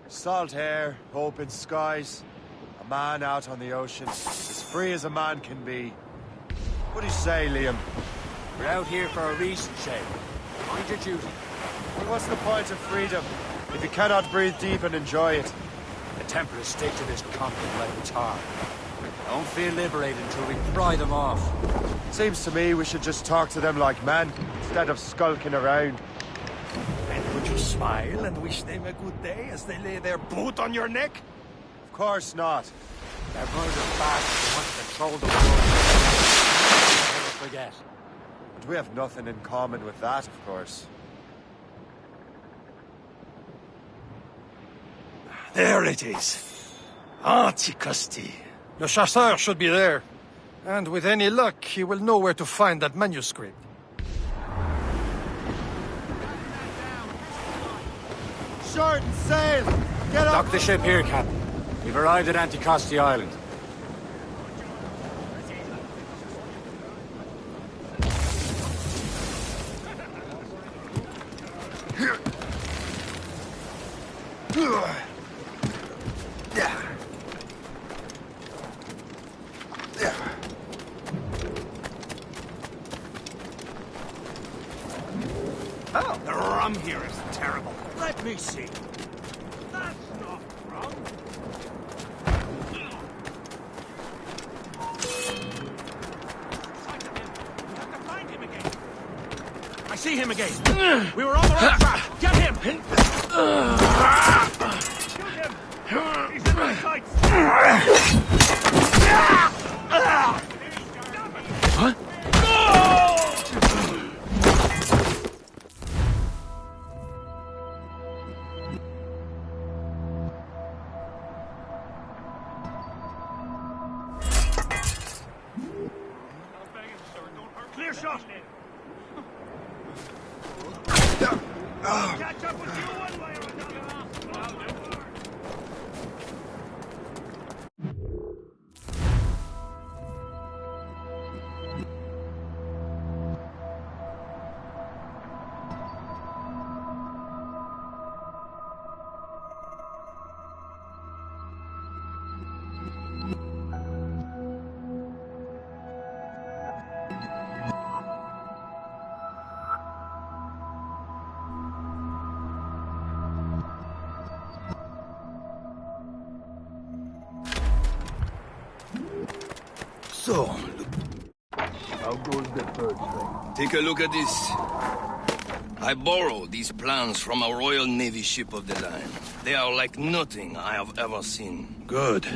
Salt air, open skies. A man out on the ocean, as free as a man can be. What do you say, Liam? We're out here for a reason, Shay. Mind your duty. Well, what's the point of freedom if you cannot breathe deep and enjoy it? The Templars stick to this continent like it's hard. Don't feel liberated until we pry them off. Seems to me we should just talk to them like men, instead of skulking around. And would you smile and wish them a good day as they lay their boot on your neck? Of course not. They're murder bastards who want to control the world. Never forget. But we have nothing in common with that, of course. There it is. Anticosti. The chasseur should be there. And with any luck, he will know where to find that manuscript. Shorten sail! Get up! Dock the ship here, Captain. We've arrived at Anticosti Island. Oh, the rum here is terrible. Let me see. That's not rum. I see him again. We were on the right track. Get him! Shoot him! He's in my sights! Huh? Clear shot! Catch up with you one way or another! So, how goes the third train? Take a look at this. I borrowed these plans from a Royal Navy ship of the line. They are like nothing I have ever seen. Good.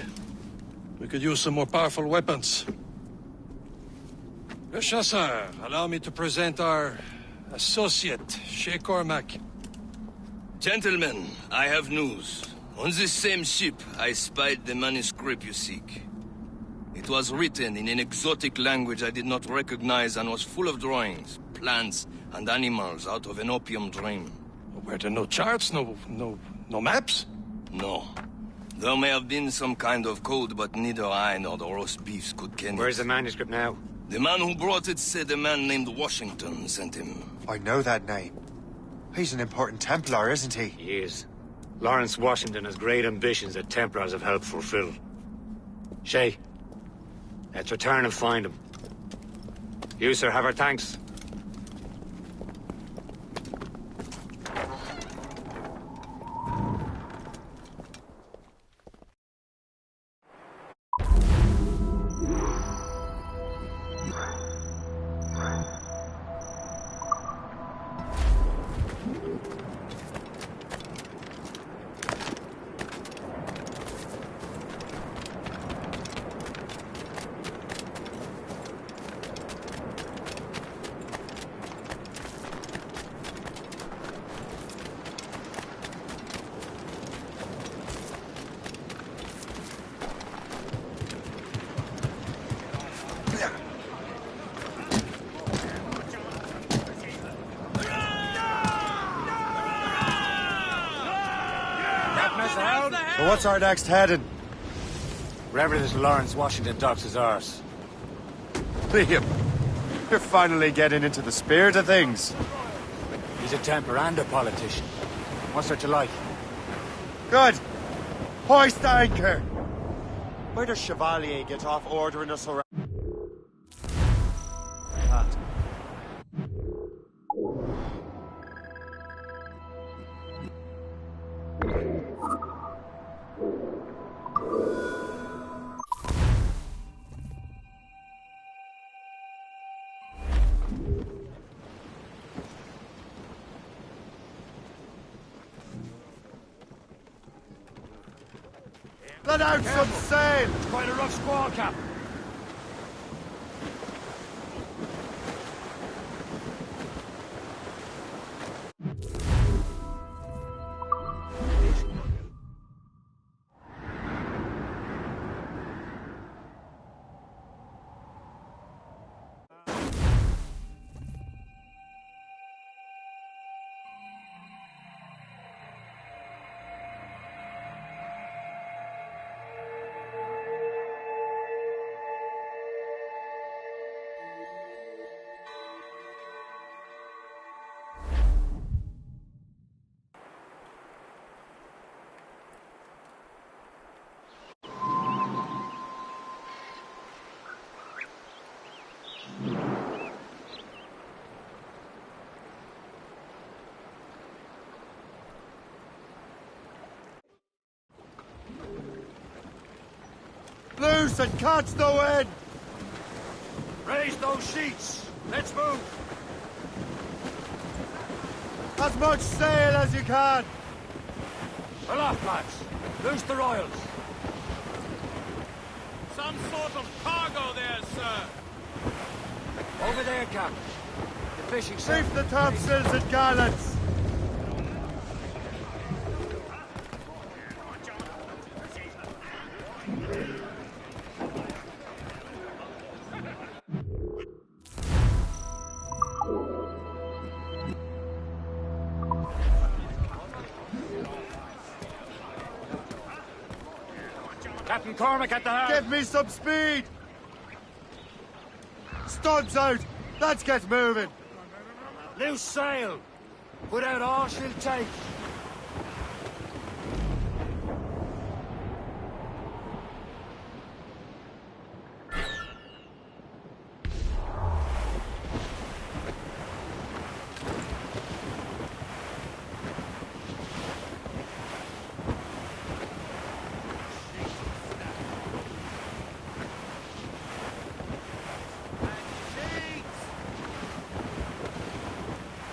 We could use some more powerful weapons. Le Chasseur, allow me to present our associate, Shay Cormac. Gentlemen, I have news. On this same ship, I spied the manuscript you seek. It was written in an exotic language I did not recognize and was full of drawings, plants, and animals out of an opium dream. Were there no charts, no maps? No. There may have been some kind of code, but neither I nor the roast beefs could ken it. Where's the manuscript now? The man who brought it said a man named Washington sent him. I know that name. He's an important Templar, isn't he? He is. Lawrence Washington has great ambitions that Templars have helped fulfill. Shay, let's return and find him. You, sir, have our thanks. So what's our next heading? Wherever this Lawrence Washington docks his arse. Liam, you're finally getting into the spirit of things. He's a Templar and a politician. What's there to like? Good. Hoist anchor. Where does Chevalier get off ordering us around? Let out some sail! It's quite a rough squall, Captain. Loose and catch the wind! Raise those sheets! Let's move! As much sail as you can! Aloft, lads! Loose the royals! Some sort of cargo there, sir! Over there, Captain. The fishing Reef the topsails and gallants! Captain Cormac at the helm. Give me some speed! Studs out! Let's get moving! Loose sail! Put out all she'll take.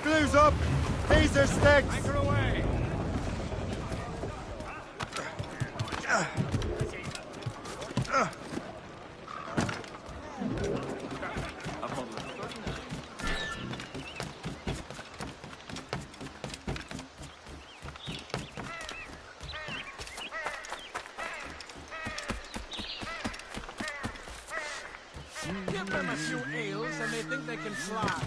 Glue's up! These are sticks! Anchor away! Give them a few ales and they think they can fly.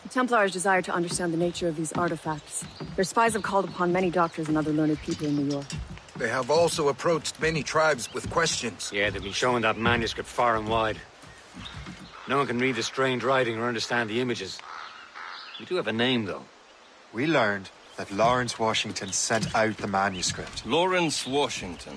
The Templars desire to understand the nature of these artifacts. Their spies have called upon many doctors and other learned people in New York. They have also approached many tribes with questions. Yeah, they've been showing that manuscript far and wide. No one can read the strange writing or understand the images. We do have a name, though. We learned that Lawrence Washington sent out the manuscript. Lawrence Washington.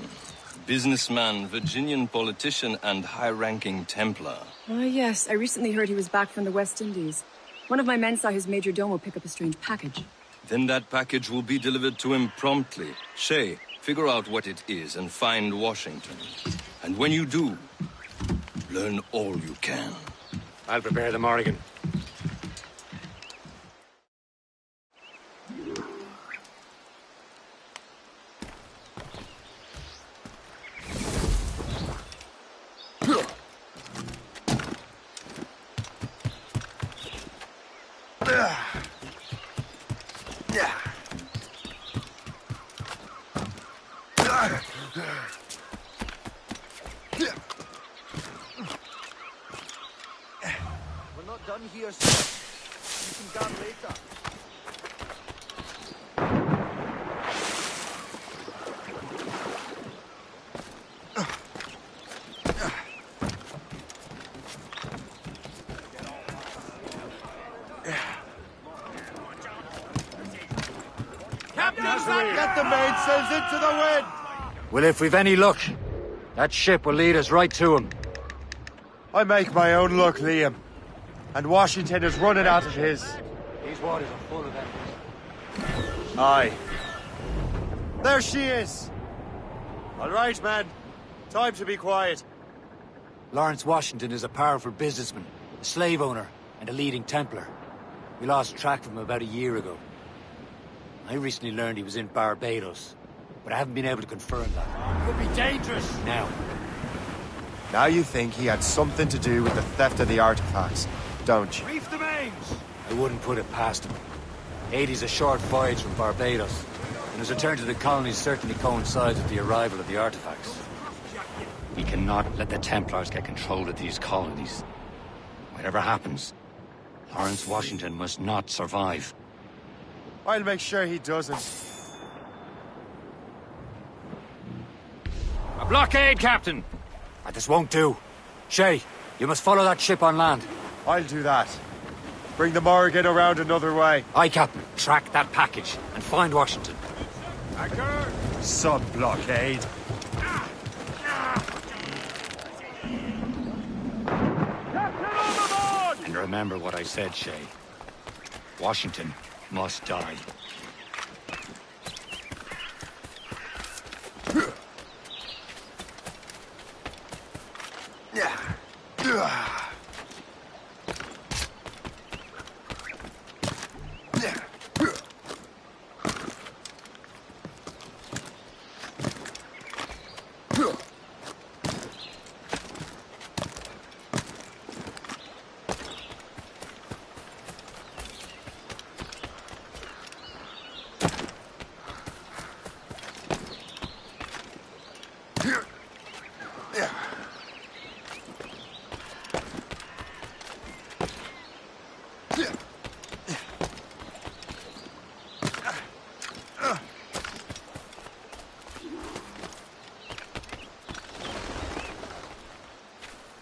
Businessman, Virginian politician, and high-ranking Templar. Yes. I recently heard he was back from the West Indies. One of my men saw his major domo pick up a strange package. Then that package will be delivered to him promptly. Shay, figure out what it is and find Washington. And when you do, learn all you can. I'll prepare the Morrigan. We're not done here, sir. You can come later. Get the mainsails into the wind! Well, if we've any luck, that ship will lead us right to him. I make my own luck, Liam. And Washington is running out of his. These waters are full of enemies. Aye. There she is! All right, man. Time to be quiet. Lawrence Washington is a powerful businessman, a slave owner, and a leading Templar. We lost track of him about a year ago. I recently learned he was in Barbados, but I haven't been able to confirm that. Could be dangerous. Now you think he had something to do with the theft of the artifacts, don't you? Reef the mains! I wouldn't put it past him. Haiti's a short voyage from Barbados, and his return to the colonies certainly coincides with the arrival of the artifacts. We cannot let the Templars get control of these colonies. Whatever happens, Lawrence Washington must not survive. I'll make sure he doesn't. A blockade, Captain! This won't do. Shay, you must follow that ship on land. I'll do that. Bring the Morrigan around another way. Aye, Captain. Track that package and find Washington. Sub-blockade. And remember what I said, Shay. Washington must die.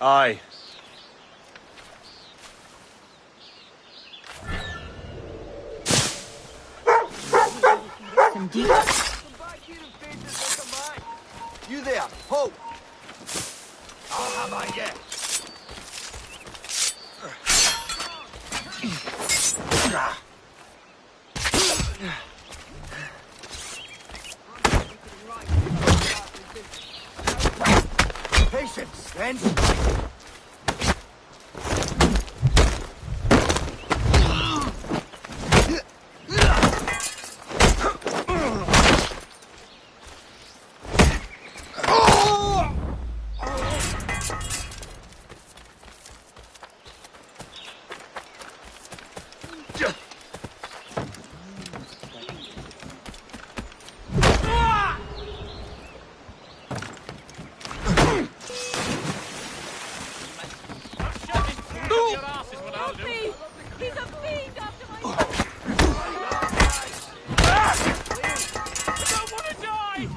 Aye. You there, ho! I'll have I yet. Patience, friends.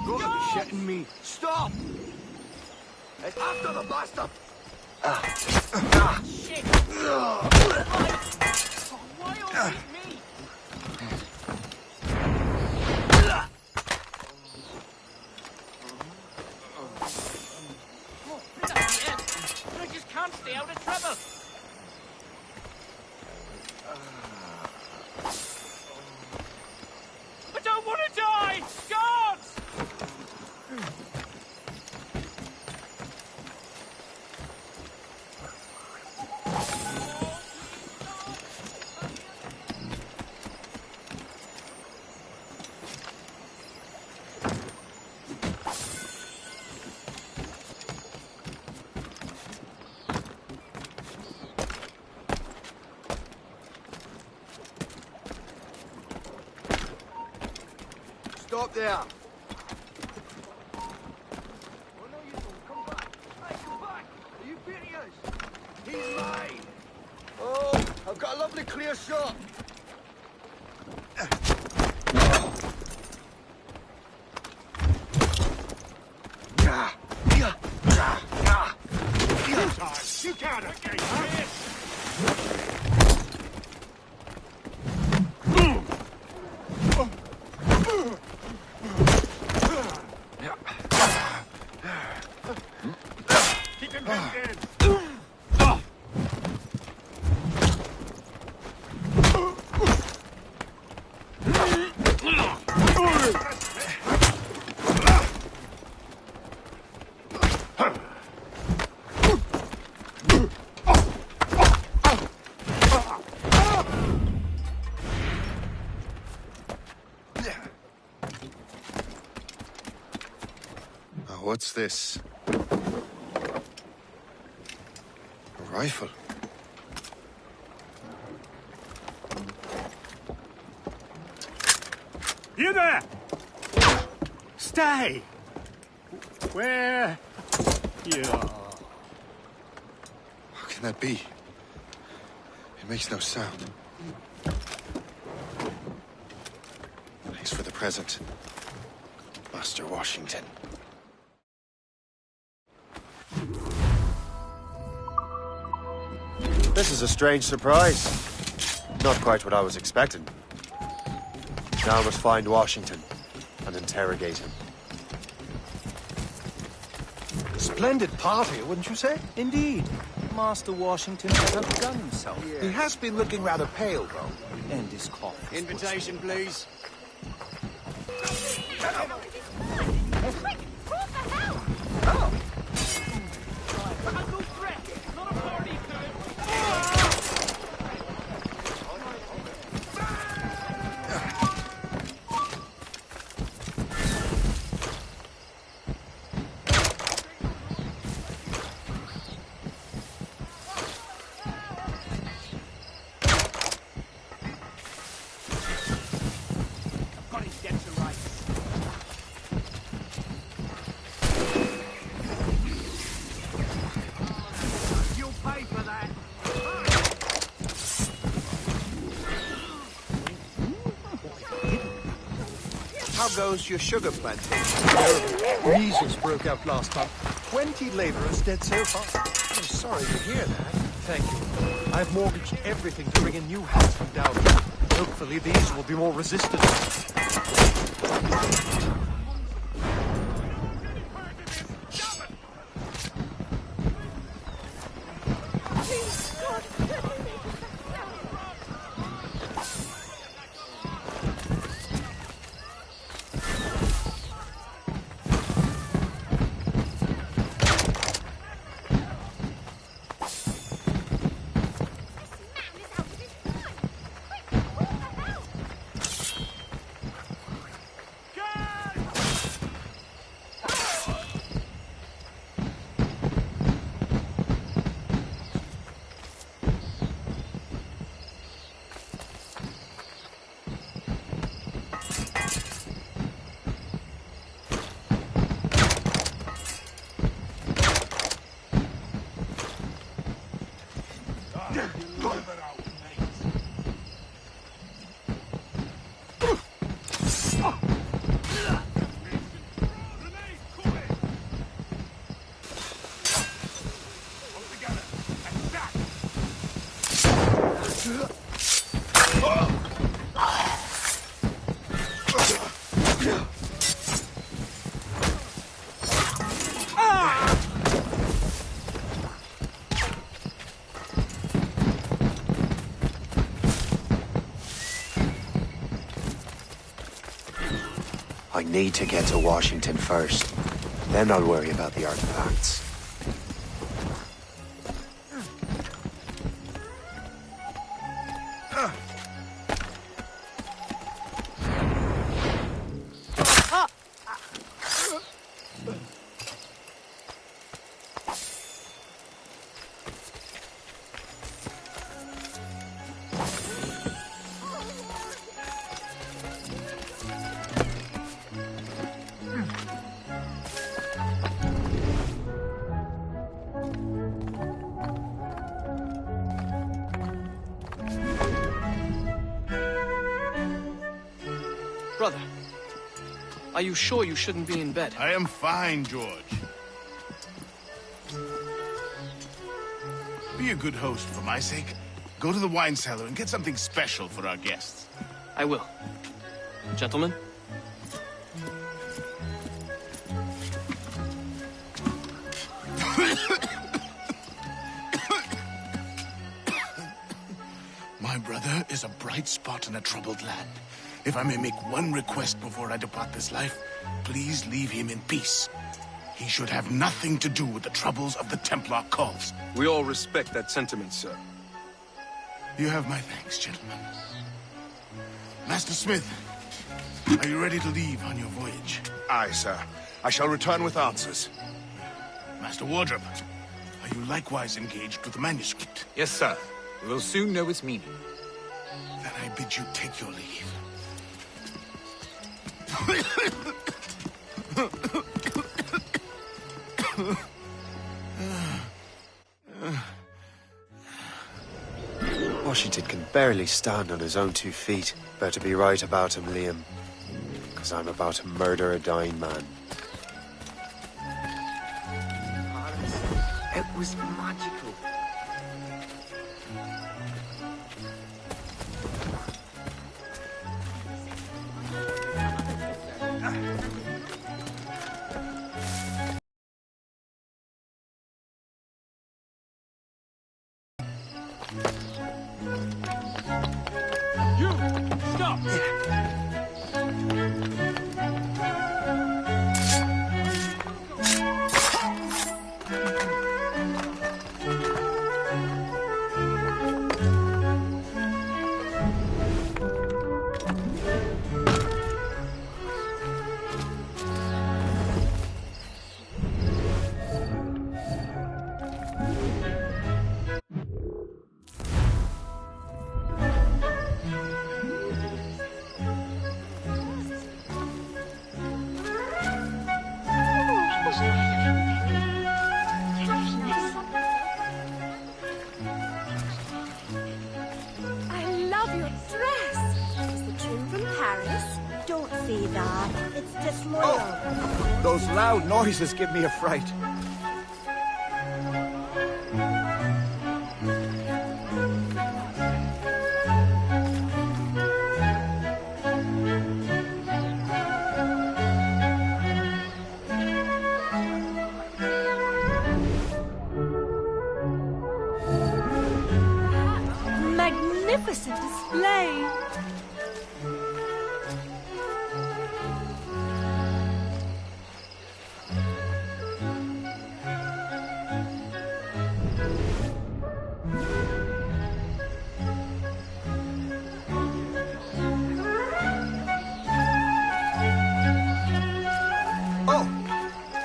You've got to be shitting me. Stop! It's after the bastard! Shit! Why always me? I just can't stay out of trouble. I don't want to die! Guards! Stop there! He's mine! Oh, I've got a lovely clear shot! You can't escape, huh? Keep him pinned in. What's this? A rifle? You there! Stay! Where? You are. How can that be? It makes no sound. At least for the present. Master Washington. This is a strange surprise. Not quite what I was expecting. Now I must find Washington and interrogate him. Splendid party, wouldn't you say? Indeed. Master Washington has outdone himself. He has been looking rather pale, though. And his cough. Invitation, please. How goes your sugar plantation? Measles broke out last month. 20 laborers dead so far. I'm sorry to hear that. Thank you. I've mortgaged everything to bring in new hats from down here. Hopefully these will be more resistant. Need to get to Washington first. Then I'll worry about the artifacts. Brother, are you sure you shouldn't be in bed? I am fine, George. Be a good host for my sake. Go to the wine cellar and get something special for our guests. I will. Gentlemen? My brother is a bright spot in a troubled land. If I may make one request before I depart this life, please leave him in peace. He should have nothing to do with the troubles of the Templar cause. We all respect that sentiment, sir. You have my thanks, gentlemen. Master Smith, are you ready to leave on your voyage? Aye, sir. I shall return with answers. Master Wardrop, are you likewise engaged with the manuscript? Yes, sir. We will soon know its meaning. Then I bid you take your leave. Washington can barely stand on his own 2 feet. Better be right about him, Liam. Because I'm about to murder a dying man. It was magical. Those loud noises give me a fright. Magnificent display!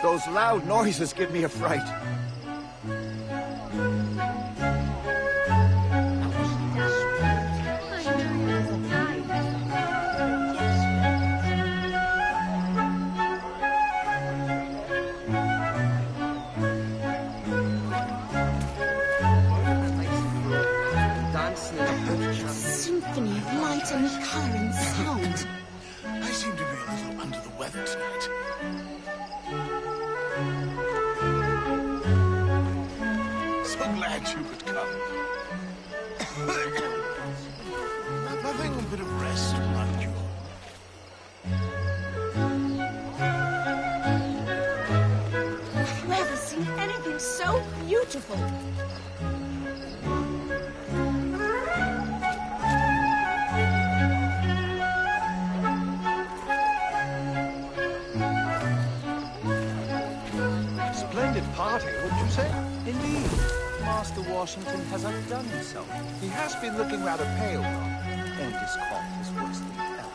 Those loud noises give me a fright. Symphony of light and color and sound. I seem to be a little under the weather tonight. So glad you could come. Nothing but a rest, mind you. I've never seen anything so beautiful. party, wouldn't you say? Indeed. Master Washington has outdone himself. He has been looking rather pale, though. And his cough is worse than ever.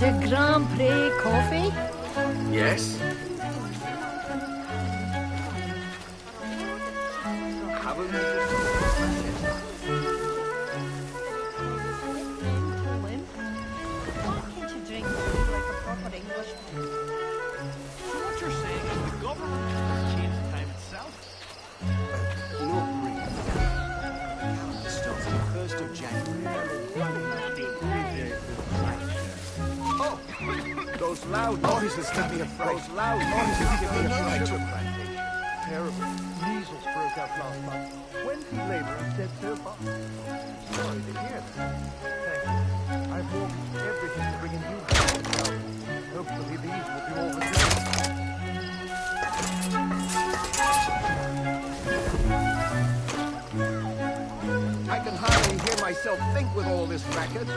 The Grand Prix coffee? Yes? Those loud noises give me a fright. Those loud noises give me a fright. Terrible. Measles broke out last month. 20 laborers dead so far. Sorry to hear that. Thank you. I've mortgaged everything to bring a new house. Hopefully these will be all the I can hardly hear myself think with all this racket.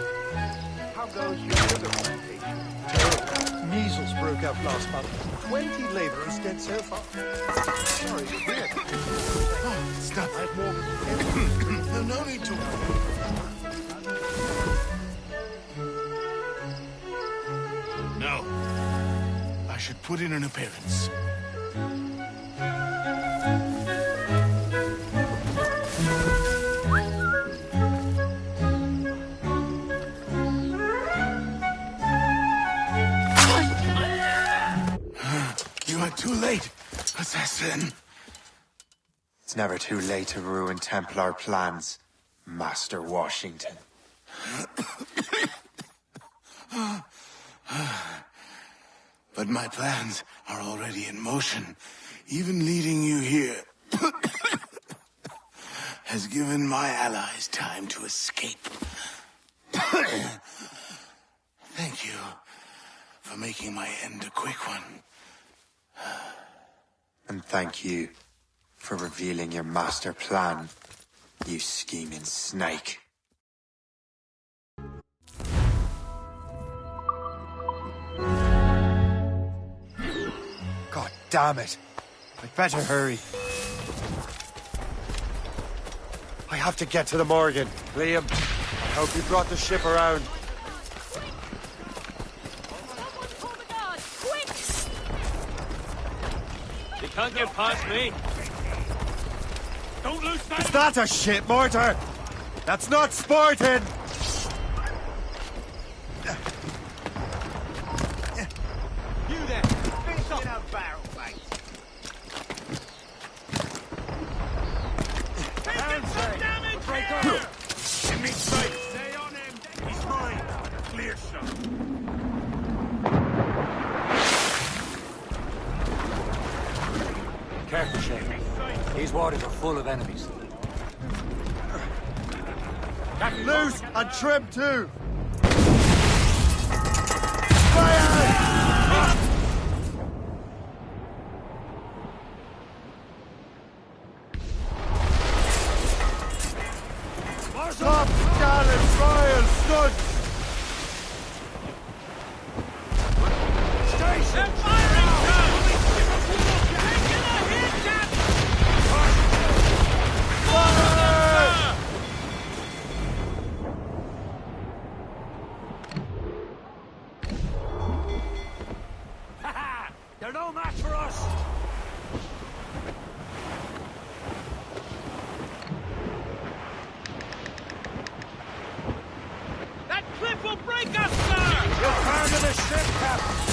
How goes your sugar plantation? Terrible. Measles broke out last month. 20 laborers dead so far. Sorry to hear that. Oh, stop. I've mortgaged everything. No need to. No. I should put in an appearance. You are too late, assassin. It's never too late to ruin Templar plans, Master Washington. But my plans are already in motion. Even leading you here has given my allies time to escape. Thank you for making my end a quick one. And thank you for revealing your master plan, you scheming snake. God damn it! I'd better hurry. I have to get to the Morgan. Liam, I hope you brought the ship around. You can't get past me. Don't lose sight. Is that a ship mortar? That's not sporting! You there! Finish up in a barrel, mate. Taking some damage here! Give me sight. Stay on him. He's mine. Clear shot. Careful, Shay. These waters are full of enemies. Loose and trim too! Top gallant royal studs! Station! Firing gun! Taking a hit, Fire! Ha-ha! They're no match for us! That cliff will break us, sir! Return to the ship, Captain!